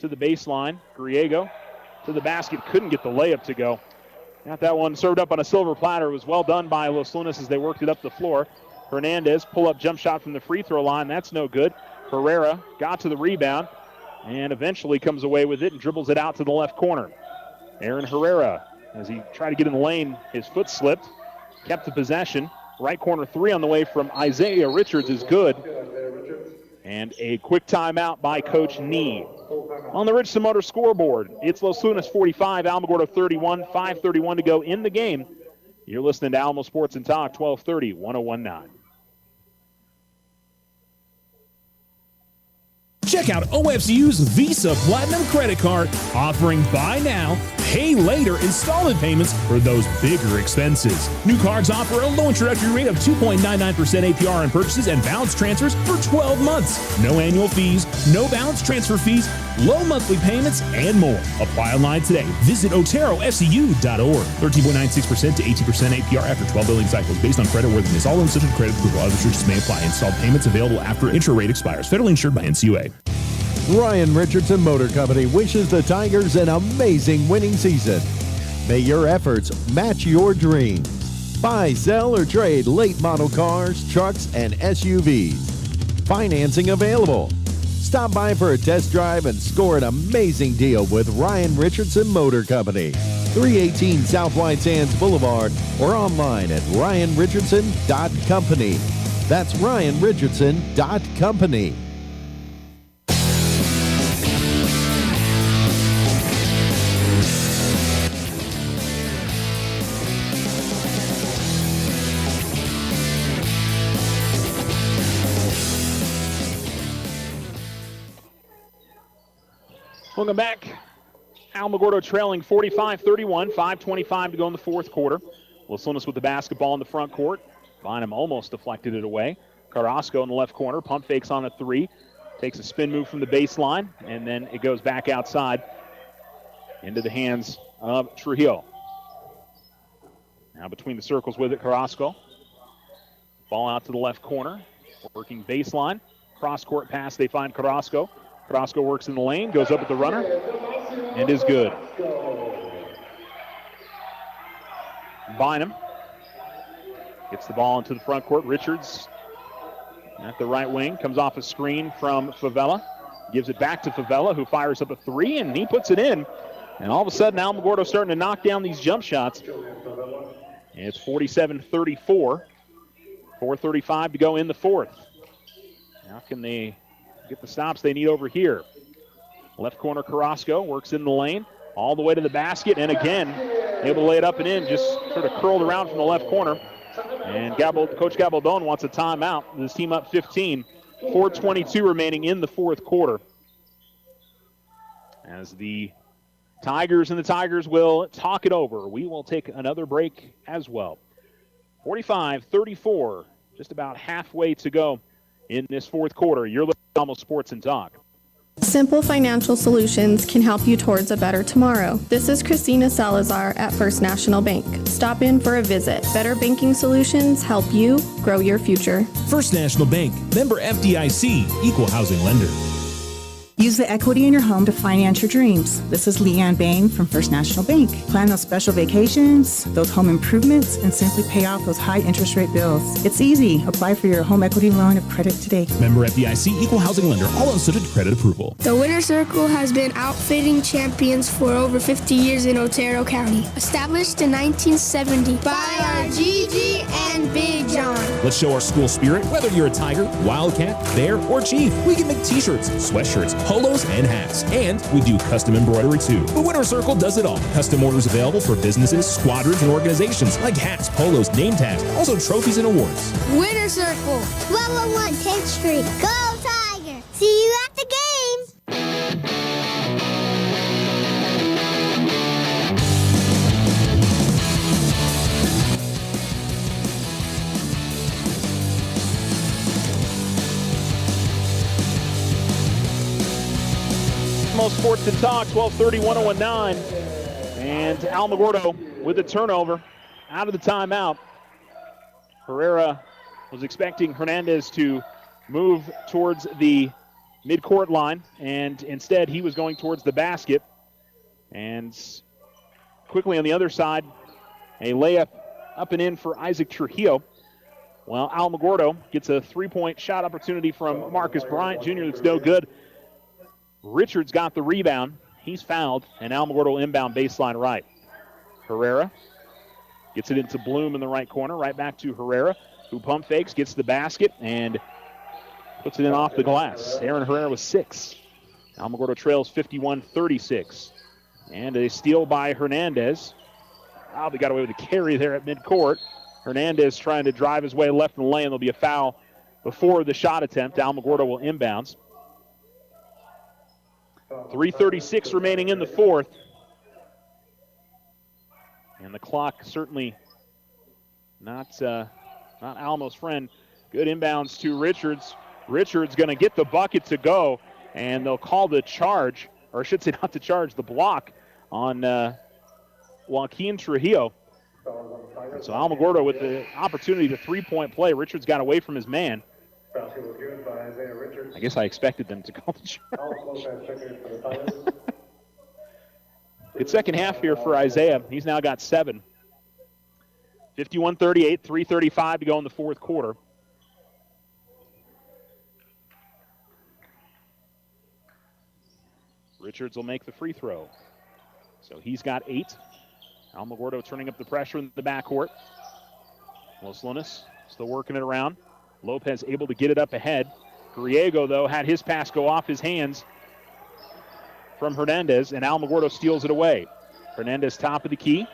to the baseline. Griego to the basket. Couldn't get the layup to go. Got that one served up on a silver platter. It was well done by Los Lunas as they worked it up the floor. Hernandez, pull-up jump shot from the free throw line. That's no good. Herrera got to the rebound and eventually comes away with it and dribbles it out to the left corner. Aaron Herrera, as he tried to get in the lane, his foot slipped, kept the possession. Right corner three on the way from Isaiah Richards is good. And a quick timeout by Coach Nee. On the Richardson Motor scoreboard, it's Los Lunas 45, Alamogordo 31, 5:31 to go in the game. You're listening to Alamo Sports and Talk, 1230, 1019. Check out OFCU's Visa Platinum Credit Card, offering buy now, pay later installment payments for those bigger expenses. New cards offer a low introductory rate of 2.99% APR on purchases and balance transfers for 12 months. No annual fees, no balance transfer fees, low monthly payments, and more. Apply online today. Visit OteroFCU.org. 13.96% to 18% APR after 12 billing cycles based on creditworthiness. All loans subject to credit approval. Other restrictions may apply. Installed payments available after intro rate expires. Federally insured by NCUA. Ryan Richardson Motor Company wishes the Tigers an amazing winning season. May your efforts match your dreams. Buy, sell, or trade late model cars, trucks, and SUVs. Financing available. Stop by for a test drive and score an amazing deal with Ryan Richardson Motor Company. 318 South White Sands Boulevard or online at ryanrichardson.company. That's ryanrichardson.company. Welcome back. Alamogordo trailing 45-31, 5:25 to go in the fourth quarter. Los Lunas with the basketball in the front court. Bynum almost deflected it away. Carrasco in the left corner, pump fakes on a three. Takes a spin move from the baseline, and then it goes back outside into the hands of Trujillo. Now between the circles with it, Carrasco. Ball out to the left corner, working baseline. Cross-court pass, they find Carrasco. Carrasco works in the lane, goes up at the runner, and is good. Bynum gets the ball into the front court. Richards at the right wing, comes off a screen from Favela. Gives it back to Favela, who fires up a three, and he puts it in. And all of a sudden, Alamogordo starting to knock down these jump shots. It's 47-34. 4:35 to go in the fourth. How can they get the stops they need over here? Left corner, Carrasco works in the lane, all the way to the basket, and again, able to lay it up and in, just sort of curled around from the left corner. And Coach Gabaldon wants a timeout. This team up 15. 4:22 remaining in the fourth quarter. As the Tigers will talk it over. We will take another break as well. 45-34, just about halfway to go in this fourth quarter. You're looking at Alamo Sports and Talk. Simple financial solutions can help you towards a better tomorrow. This is Christina Salazar at First National Bank. Stop in for a visit. Better banking solutions help you grow your future. First National Bank, member FDIC, equal housing lender. Use the equity in your home to finance your dreams. This is Leanne Bain from First National Bank. Plan those special vacations, those home improvements, and simply pay off those high interest rate bills. It's easy. Apply for your home equity line of credit today. Member FDIC, equal housing lender, all subject to credit approval. The Winter Circle has been outfitting champions for over 50 years in Otero County. Established in 1970 by our Gigi and Big John. Let's show our school spirit. Whether you're a Tiger, Wildcat, Bear, or Chief, we can make t-shirts, sweatshirts, polos, and hats. And we do custom embroidery too. The Winter Circle does it all. Custom orders available for businesses, squadrons, and organizations like hats, polos, name tags, also trophies and awards. Winter Circle, 1201 10th Street. Go Tiger! See you at the games! Sports and Talk, 12:30-1019. And Alamogordo with a turnover out of the timeout. Herrera was expecting Hernandez to move towards the midcourt line, and instead he was going towards the basket. And quickly on the other side, a layup up and in for Isaac Trujillo. Well, Alamogordo gets a three-point shot opportunity from Marcus Bryant Jr. that's no good. Richards got the rebound. He's fouled, and Alamogordo will inbound baseline right. Herrera gets it into Bloom in the right corner, right back to Herrera, who pump fakes, gets the basket, and puts it in off the glass. Aaron Herrera with 6. Alamogordo trails 51-36. And a steal by Hernandez. Wow, they got away with a carry there at midcourt. Hernandez trying to drive his way left in the lane. There'll be a foul before the shot attempt. Alamogordo will inbounds. 3:36 remaining in the fourth. And the clock certainly not Alamo's friend. Good inbounds to Richards. Richards going to get the bucket to go, and they'll call the charge, or I should say not the charge, the block on Joaquin Trujillo. So Alamogordo with the opportunity to three-point play. Richards got away from his man. I guess I expected them to call the charge. Good second half here for Isaiah. He's now got 7. 51-38, 3:35 to go in the fourth quarter. Richards will make the free throw. So he's got 8. Alamogordo turning up the pressure in the backcourt. Los Lunas still working it around. Lopez able to get it up ahead. Griego, though, had his pass go off his hands from Hernandez, and Alamogordo steals it away. Hernandez top of the key,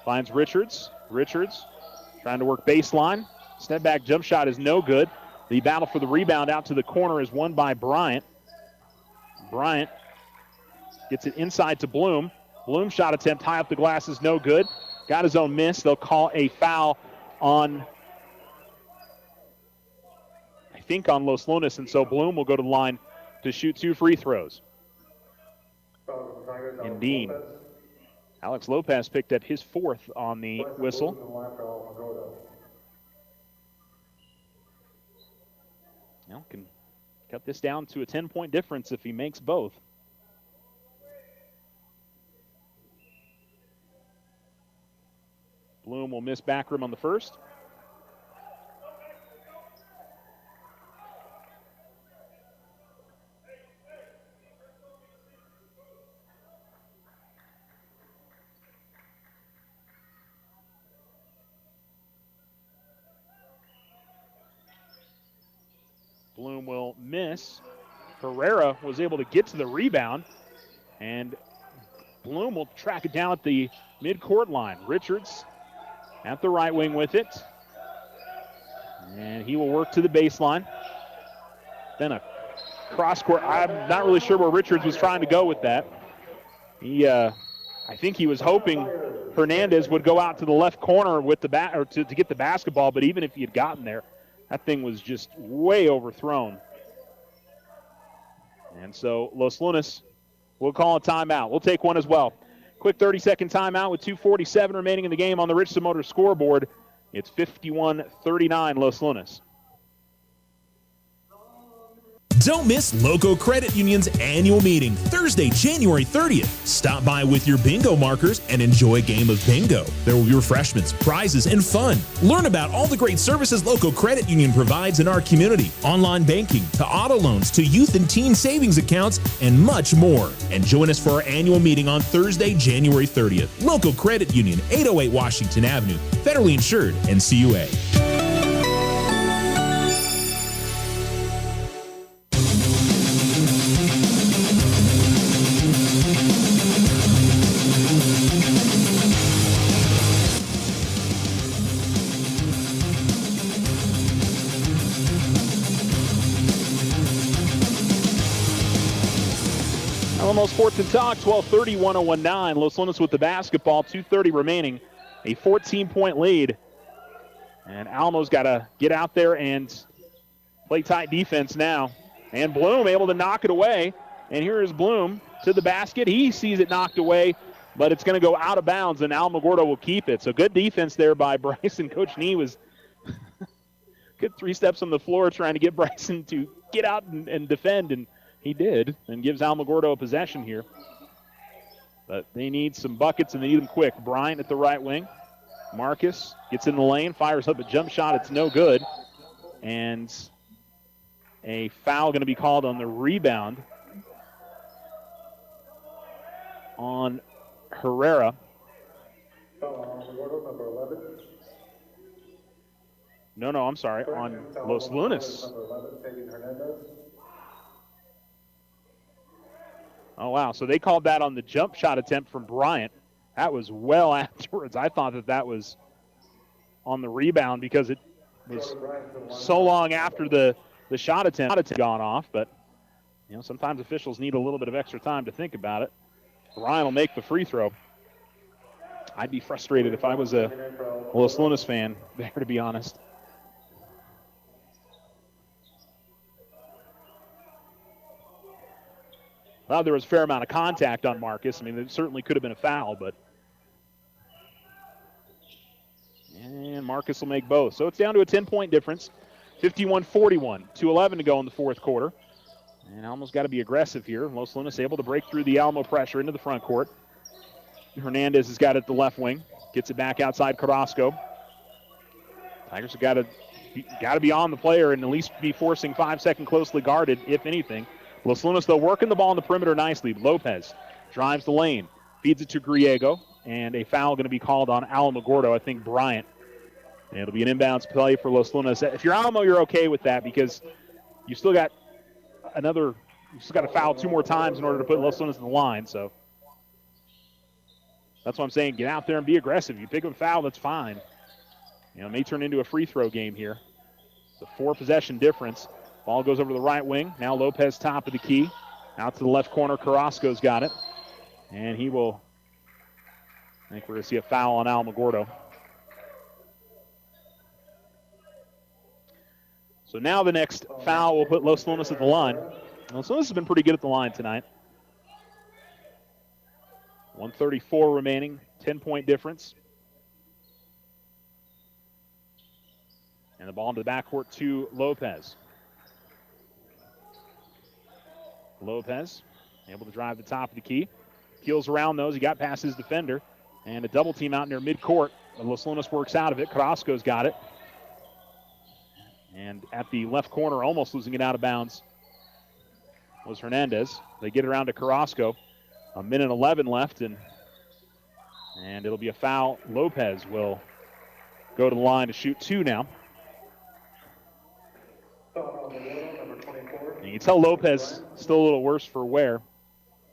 finds Richards. Richards trying to work baseline. Step back jump shot is no good. The battle for the rebound out to the corner is won by Bryant. Bryant gets it inside to Bloom. Bloom shot attempt high up the glass is no good. Got his own miss. They'll call a foul on Los Lunas, and so Bloom will go to the line to shoot 2 free throws. Indeed. Alex Lopez picked up his 4th on the whistle. Now can cut this down to a 10-point difference if he makes both. Bloom will miss back rim on the first. Bloom will miss. Herrera was able to get to the rebound, and Bloom will track it down at the midcourt line. Richards at the right wing with it, and he will work to the baseline. Then a cross court. I'm not really sure where Richards was trying to go with that. I think he was hoping Hernandez would go out to the left corner with the to get the basketball, but even if he had gotten there, that thing was just way overthrown. And so Los Lunas will call a timeout. We'll take one as well. Quick 30-second timeout with 2:47 remaining in the game on the Richardson Motors scoreboard. It's 51-39 Los Lunas. Don't miss Loco Credit Union's annual meeting, Thursday, January 30th. Stop by with your bingo markers and enjoy a game of bingo. There will be refreshments, prizes, and fun. Learn about all the great services Loco Credit Union provides in our community. Online banking, to auto loans, to youth and teen savings accounts, and much more. And join us for our annual meeting on Thursday, January 30th. Loco Credit Union, 808 Washington Avenue, federally insured, NCUA. Alamo Sports and Talk, 12:30, 101.9. Los Lunas with the basketball, 2:30 remaining, a 14-point lead. And Alamo's got to get out there and play tight defense now. And Bloom able to knock it away. And here is Bloom to the basket. He sees it knocked away, but it's going to go out of bounds, and Alamogordo will keep it. So good defense there by Bryson. Coach Nee was good 3 steps on the floor trying to get Bryson to get out and defend, and he did, and gives Alamogordo a possession here. But they need some buckets, and they need them quick. Bryant at the right wing. Marcus gets in the lane, fires up a jump shot. It's no good. And a foul going to be called on the rebound on Herrera. No, I'm sorry, on Los Lunas. Oh, wow. So they called that on the jump shot attempt from Bryant. That was well afterwards. I thought that was on the rebound because it was so long after the shot attempt had gone off. But, sometimes officials need a little bit of extra time to think about it. Bryant will make the free throw. I'd be frustrated if I was a Los Lunas fan there, to be honest. Well, there was a fair amount of contact on Marcus. I mean, it certainly could have been a foul, but. And Marcus will make both. So it's down to a 10-point difference. 51-41. 2:11 to go in the fourth quarter. And Alamo's got to be aggressive here. Los Lunas able to break through the Alamo pressure into the front court. Hernandez has got it at the left wing. Gets it back outside Carrasco. Tigers have got to be on the player and at least be forcing 5-second closely guarded, if anything. Los Lunas, though, working the ball in the perimeter nicely. Lopez drives the lane, feeds it to Griego, and a foul going to be called on Alamogordo. I think Bryant. And it'll be an inbounds play for Los Lunas. If you're Alamo, you're okay with that because you still got to foul 2 more times in order to put Los Lunas in the line. So that's what I'm saying. Get out there and be aggressive. You pick up a foul, that's fine. It may turn into a free throw game here. It's a 4-possession difference. Ball goes over to the right wing. Now Lopez top of the key. Out to the left corner. Carrasco's got it. And I think we're going to see a foul on Alamogordo. So now the next foul will put Los Lunas at the line. Los Lunas has been pretty good at the line tonight. 1:34 remaining, 10-point difference. And the ball into the backcourt to Lopez. Lopez able to drive the top of the key. Keels around those. He got past his defender. And a double team out near midcourt. Los Lunas works out of it. Carrasco's got it. And at the left corner, almost losing it out of bounds, was Hernandez. They get around to Carrasco. 1:11 left, and it'll be a foul. Lopez will go to the line to shoot 2 now. You can tell Lopez still a little worse for wear.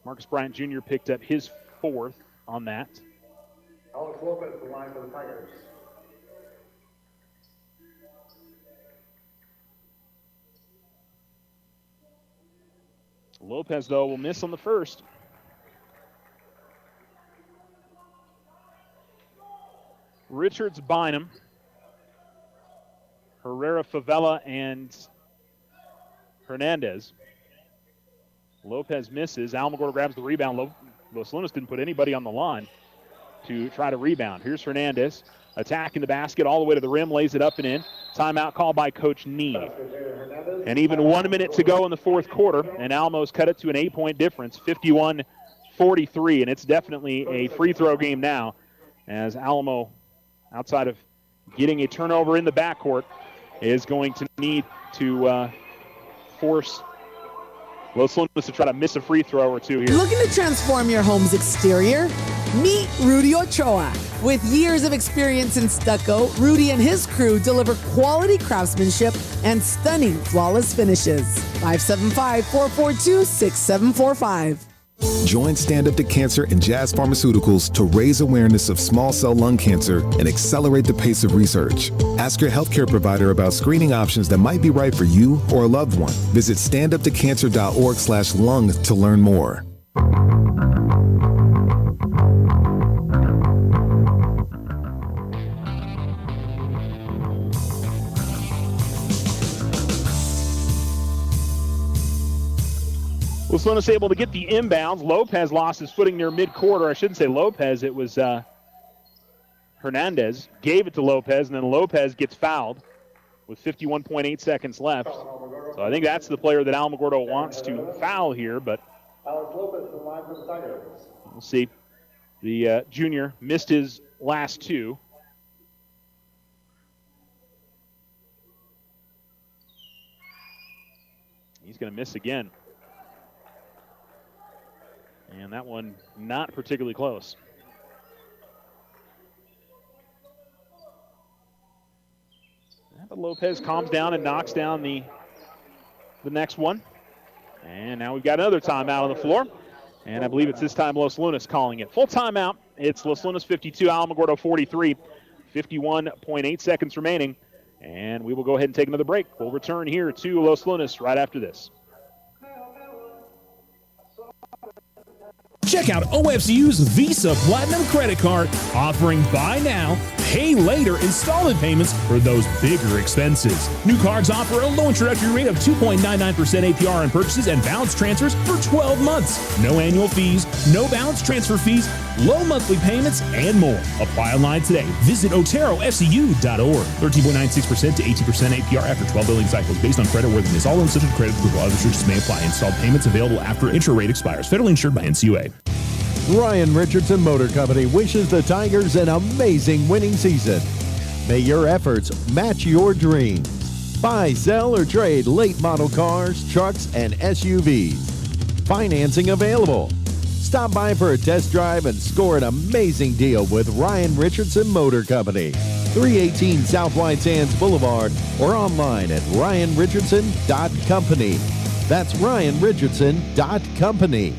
Marcus Bryant Jr. picked up his 4th on that. Alex Lopez, the line for the Tigers. Lopez, though, will miss on the first. Richards, Bynum, Herrera, Favela, and Hernandez. Lopez misses. Alamogordo grabs the rebound. Los Lunas didn't put anybody on the line to try to rebound. Here's Hernandez attacking the basket all the way to the rim, lays it up and in. Timeout called by Coach Nee. And even 1 minute to go in the fourth quarter, and Almo's cut it to an 8-point difference, 51-43, and it's definitely a free throw game now, as Alamo, outside of getting a turnover in the backcourt, is going to need to force Los Lunas to try to miss a free throw or two here. Looking to transform your home's exterior? Meet Rudy Ochoa. With years of experience in stucco, Rudy and his crew deliver quality craftsmanship and stunning flawless finishes. 575-442-6745. Join Stand Up to Cancer and Jazz Pharmaceuticals to raise awareness of small cell lung cancer and accelerate the pace of research. Ask your healthcare provider about screening options that might be right for you or a loved one. Visit standuptocancer.org/lung to learn more. Los Lunas able to get the inbounds. Lopez lost his footing near midcourt. I shouldn't say Lopez. It was Hernandez. Gave it to Lopez, and then Lopez gets fouled with 51.8 seconds left. So I think that's the player that Alamogordo wants to foul here, but Alex Lopez, the line for the Tigers. we'll see. The junior missed his last 2. He's going to miss again. And that one not particularly close. But Lopez calms down and knocks down the next one. And now we've got another timeout on the floor. And I believe it's this time Los Lunas calling it. Full timeout. It's Los Lunas 52, Alamogordo 43. 51.8 seconds remaining. And we will go ahead and take another break. We'll return here to Los Lunas right after this. Check out OFCU's Visa Platinum Credit Card, offering buy now, pay later installment payments for those bigger expenses. New cards offer a low introductory rate of 2.99% APR on purchases and balance transfers for 12 months. No annual fees, no balance transfer fees, low monthly payments, and more. Apply online today. Visit OteroFCU.org. 13.96% to 18% APR after 12 billing cycles based on creditworthiness. All loans subject to credit approval. Other restrictions may apply. Installed payments available after intro rate expires. Federally insured by NCUA. Ryan Richardson Motor Company wishes the Tigers an amazing winning season. May your efforts match your dreams. Buy, sell, or trade late model cars, trucks, and SUVs. Financing available. Stop by for a test drive and score an amazing deal with Ryan Richardson Motor Company. 318 South White Sands Boulevard or online at ryanrichardson.company. That's ryanrichardson.company.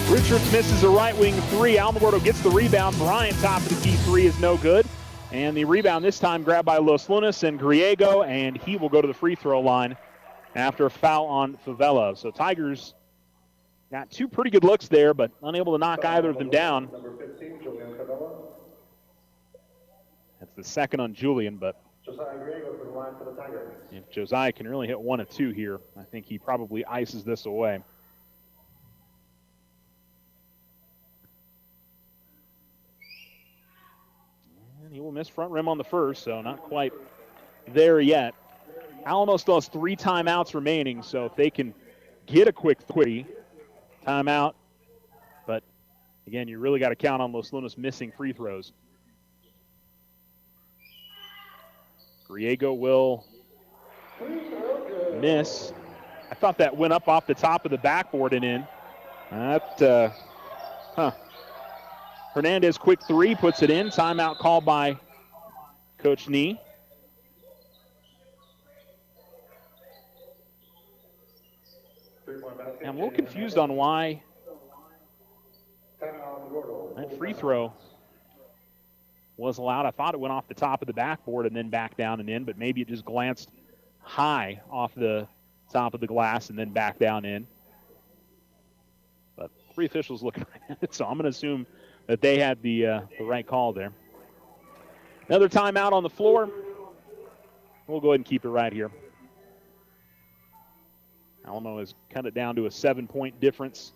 Richards misses a right wing 3. Alamogordo gets the rebound. Bryant, top of the key 3 is no good. And the rebound this time grabbed by Los Lunas and Griego, and he will go to the free throw line after a foul on Favela. So Tigers got 2 pretty good looks there, but unable to knock either of them down. Number 15, Julian Favela. That's the second on Julian, but Josiah Griego for the line for the Tigers. if Josiah can really hit 1 of 2 here, I think he probably ices this away. He will miss front rim on the first, so not quite there yet. Alamo still has 3 timeouts remaining, so if they can get a quick timeout, but again, you really got to count on Los Lunas missing free throws. Griego will miss. I thought that went up off the top of the backboard and in. Hernandez, quick three, puts it in. Timeout called by Coach Nee. I'm a little confused on why that free throw was allowed. I thought it went off the top of the backboard and then back down and in, but maybe it just glanced high off the top of the glass and then back down in. But three officials looking at it, so I'm going to assume that they had the right call there. Another timeout on the floor. We'll go ahead and keep it right here. Alamo has cut it down to a 7-point difference.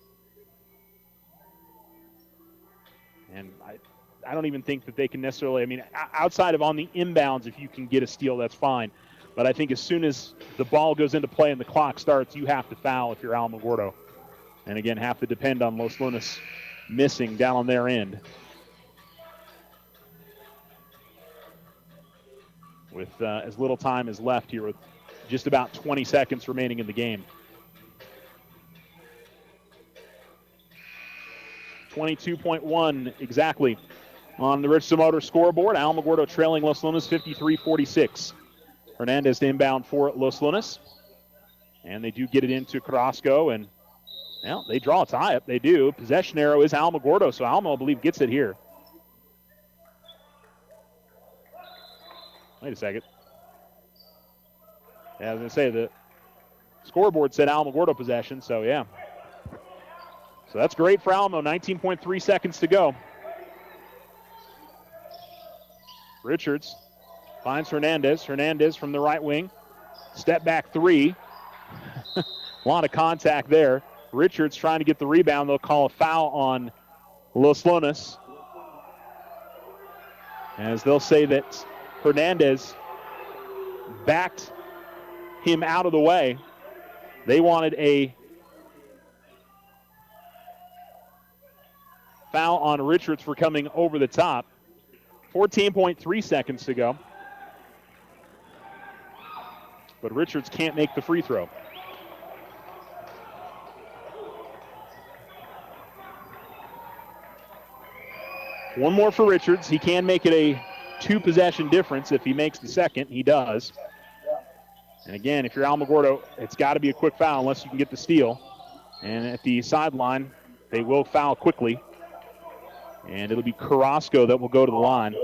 And I don't even think that they can necessarily, I mean, outside of on the inbounds, if you can get a steal, that's fine. But I think as soon as the ball goes into play and the clock starts, you have to foul if you're Alamogordo. And again, have to depend on Los Lunas missing down on their end. With as little time as left here, with just about 20 seconds remaining in the game. 22.1 exactly on the Richardson Motor scoreboard. Alamogordo trailing Los Lunas 53-46. Hernandez to inbound for Los Lunas. And they do get it into Carrasco, and well, they draw a tie-up. They do. Possession arrow is Alamogordo, so Alamo, I believe, gets it here. Wait a second. Yeah, I was going to say the scoreboard said Alamogordo possession, so yeah. So that's great for Alamo. 19.3 seconds to go. Richards finds Hernandez. Hernandez from the right wing. Step back three. A lot of contact there. Richards trying to get the rebound. They'll call a foul on Los Lunas, as they'll say that Hernandez backed him out of the way. They wanted a foul on Richards for coming over the top. 14.3 seconds to go. But Richards can't make the free throw. One more for Richards. He can make it a two-possession difference if he makes the second. He does. And again, if you're Alamogordo, it's got to be a quick foul unless you can get the steal. And at the sideline, they will foul quickly. And it'll be Carrasco that will go to the line.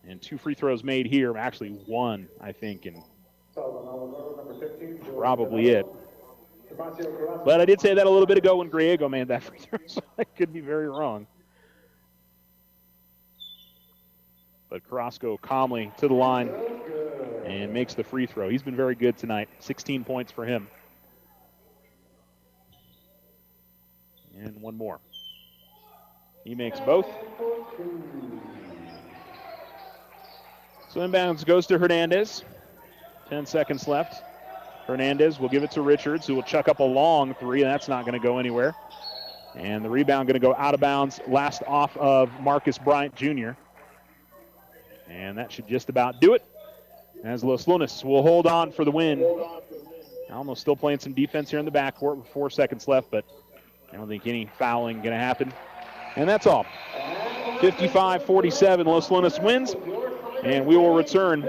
And two free throws made here. Actually one, I think, and probably it. But I did say that a little bit ago when Griego made that free throw, so I could be very wrong. But Carrasco calmly to the line and makes the free throw. He's been very good tonight. 16 points for him. And one more. He makes both. So inbounds goes to Hernandez. 10 seconds left. Hernandez will give it to Richards, who will chuck up a long three. That's not going to go anywhere. And the rebound going to go out of bounds, last off of Marcus Bryant Jr. And that should just about do it, as Los Lunas will hold on for the win. Almost still playing some defense here in the backcourt with 4 seconds left, but I don't think any fouling going to happen. And that's all. 55-47, Los Lunas wins. And we will return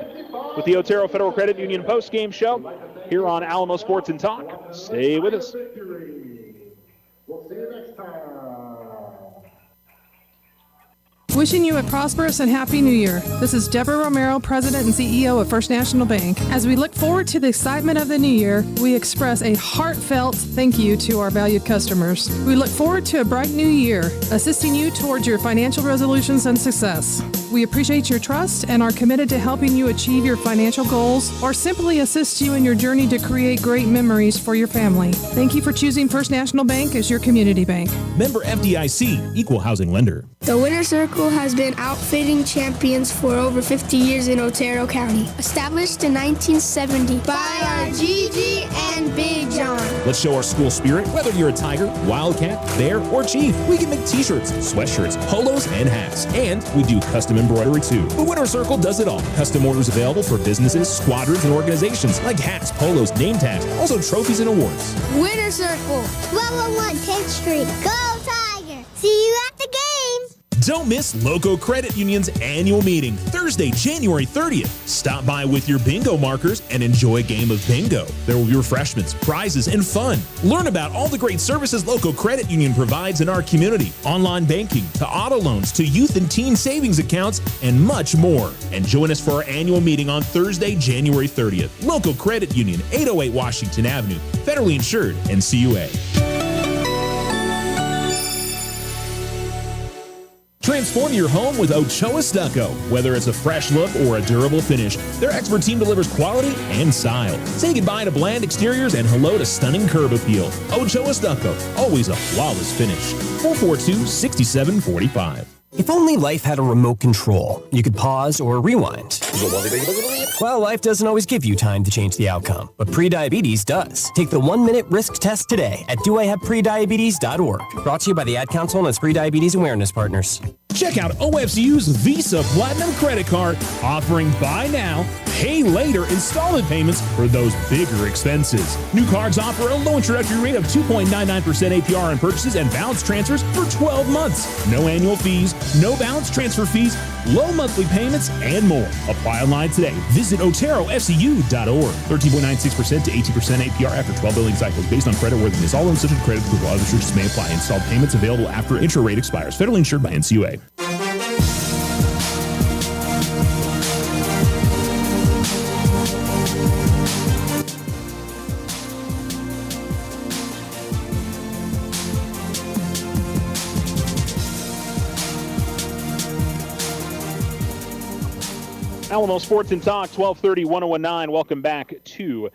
with the Otero Federal Credit Union post-game show here on Alamo Sports and Talk. Stay with us. We'll see you next time. Wishing you a prosperous and happy new year. This is Deborah Romero, President and CEO of First National Bank. As we look forward to the excitement of the new year, we express a heartfelt thank you to our valued customers. We look forward to a bright new year, assisting you towards your financial resolutions and success. We appreciate your trust and are committed to helping you achieve your financial goals or simply assist you in your journey to create great memories for your family. Thank you for choosing First National Bank as your community bank. Member FDIC, Equal Housing Lender. The Winner Circle has been outfitting champions for over 50 years in Otero County. Established in 1970 by our Gigi and Big John. Let's show our school spirit. Whether you're a Tiger, Wildcat, Bear, or Chief, we can make t-shirts, sweatshirts, polos, and hats. And we do custom embroidery too. The Winner Circle does it all. Custom orders available for businesses, squadrons, and organizations like hats, polos, name tags, also trophies and awards. Winner Circle, 1201 10th Street. Go Tiger! See you at the games! Don't miss Loco Credit Union's annual meeting, Thursday, January 30th. Stop by with your bingo markers and enjoy a game of bingo. There will be refreshments, prizes, and fun. Learn about all the great services Loco Credit Union provides in our community. Online banking, to auto loans, to youth and teen savings accounts, and much more. And join us for our annual meeting on Thursday, January 30th. Loco Credit Union, 808 Washington Avenue, federally insured, NCUA. Transform your home with Ochoa Stucco. Whether it's a fresh look or a durable finish, their expert team delivers quality and style. Say goodbye to bland exteriors and hello to stunning curb appeal. Ochoa Stucco, always a flawless finish. 442-6745. If only life had a remote control, you could pause or rewind. Well, life doesn't always give you time to change the outcome, but prediabetes does. Take the 1-minute risk test today at doihaveprediabetes.org. Brought to you by the Ad Council and its Prediabetes Awareness Partners. Check out OFCU's Visa Platinum Credit Card, offering buy now, pay later installment payments for those bigger expenses. New cards offer a low introductory rate of 2.99% APR on purchases and balance transfers for 12 months. No annual fees, no balance transfer fees, low monthly payments, and more. Apply online today. Visit OteroFCU.org. 13.96% to 18% APR after 12 billing cycles based on creditworthiness. All loans subject to credit approval. Other restrictions may apply. Installed payments available after intro rate expires. Federally insured by NCUA. Alamo Sports and Talk, 1230-1019. Welcome back to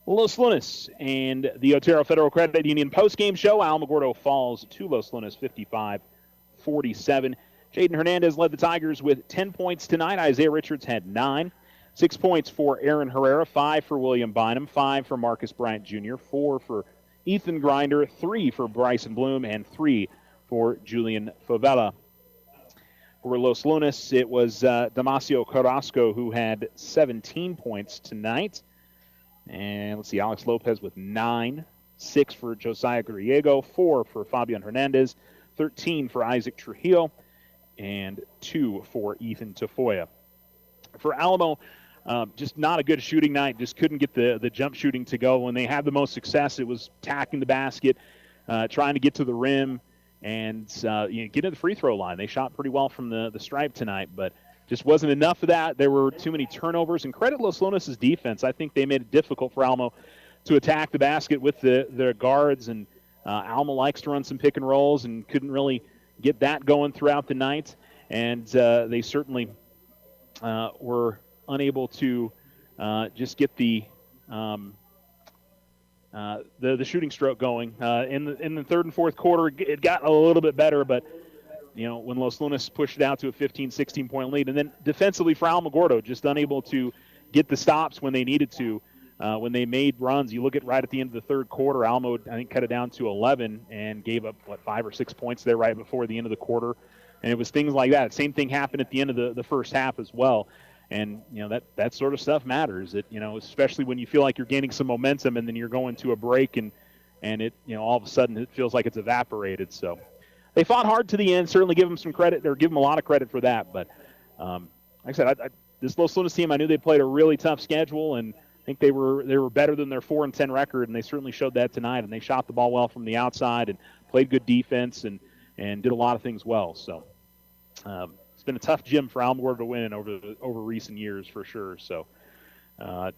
Los Lunas and the Otero Federal Credit Union postgame show. Alamogordo falls to Los Lunas 55-47. Jaden Hernandez led the Tigers with 10 points tonight. Isaiah Richards had 9. 6 points for Aaron Herrera, 5 for William Bynum, 5 for Marcus Bryant Jr., 4 for Ethan Grinder, 3 for Bryson Bloom, and 3 for Julian Favela. For Los Lunas, it was Damasio Carrasco who had 17 points tonight. And let's see, Alex Lopez with 9, 6 for Josiah Griego, 4 for Fabian Hernandez, 13 for Isaac Trujillo, and 2 for Ethan Tafoya. For Alamo, just not a good shooting night. Just couldn't get the jump shooting to go. When they had the most success, it was tacking the basket, trying to get to the rim, and get to the free throw line. They shot pretty well from the stripe tonight, but just wasn't enough of that. There were too many turnovers, and credit Los Lunas' defense. I think they made it difficult for Alamo to attack the basket with their guards, and Alamo likes to run some pick and rolls and couldn't really get that going throughout the night, and they certainly were unable to just get the shooting stroke going. In the third and fourth quarter, it got a little bit better, but when Los Lunas pushed it out to a 15, 16-point lead, and then defensively for Alamogordo, just unable to get the stops when they needed to. When they made runs, you look at right at the end of the third quarter, Alamo, I think, cut it down to 11 and gave up, 5 or 6 points there right before the end of the quarter. And it was things like that. Same thing happened at the end of the first half as well. And, that sort of stuff matters. Especially when you feel like you're gaining some momentum and then you're going to a break and it, all of a sudden it feels like it's evaporated. So they fought hard to the end. Certainly give them some credit, or give them a lot of credit for that. But like I said, this Los Lunas team, I knew they played a really tough schedule, and I think they were better than their 4-10 record, and they certainly showed that tonight. And they shot the ball well from the outside and played good defense and did a lot of things well. So it's been a tough gym for Alamogordo to win over recent years for sure. So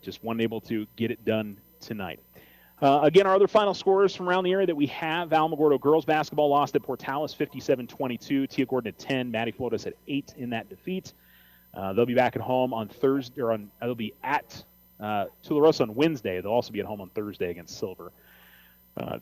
just wasn't able to get it done tonight. Again, our other final scores from around the area that we have: Alamogordo girls basketball lost at Portales 57-22. Tia Gordon at 10. Maddie Flores at 8 in that defeat. They'll be back at home on Thursday, they'll be at Tularosa on Wednesday. They'll also be at home on Thursday against Silver.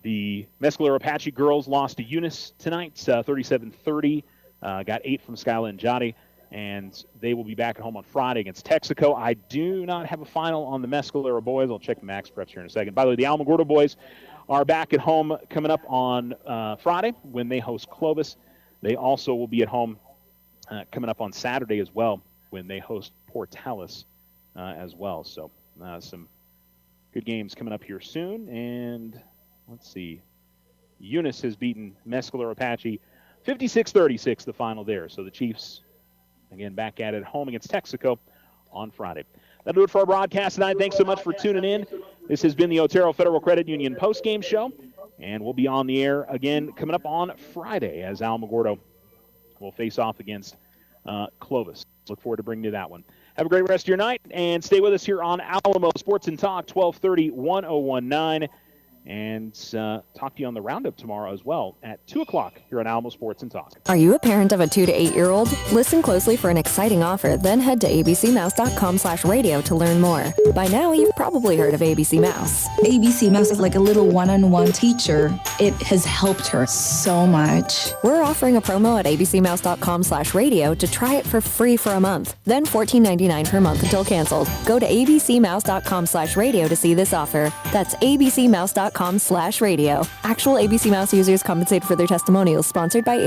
The Mescalero Apache girls lost to Eunice tonight, 37-30. got 8 from Skyla and Johnny, and they will be back at home on Friday against Texaco. I do not have a final on the Mescalero boys. I'll check the Max Preps here in a second. By the way, the Alamogordo boys are back at home coming up on Friday when they host Clovis. They also will be at home coming up on Saturday as well when they host Portales as well. So some good games coming up here soon. And let's see. Eunice has beaten Mescalero Apache 56-36, the final there. So the Chiefs, again, back at it home against Texaco on Friday. That'll do it for our broadcast tonight. Thanks so much for tuning in. This has been the Otero Federal Credit Union postgame show, and we'll be on the air again coming up on Friday as Alamogordo will face off against Clovis. Look forward to bringing you that one. Have a great rest of your night, and stay with us here on Alamo Sports and Talk, 1230, 1019. And talk to you on the Roundup tomorrow as well at 2 o'clock here on Alamo Sports and Talk. Are you a parent of a 2 to 8-year-old? Listen closely for an exciting offer, then head to abcmouse.com/radio to learn more. By now, you've probably heard of ABC Mouse. ABC Mouse is like a little one-on-one teacher. It has helped her so much. We're offering a promo at abcmouse.com/radio to try it for free for a month, then $14.99 per month until canceled. Go to abcmouse.com/radio to see this offer. That's abcmouse.com/radio. Actual ABC Mouse users compensated for their testimonials, sponsored by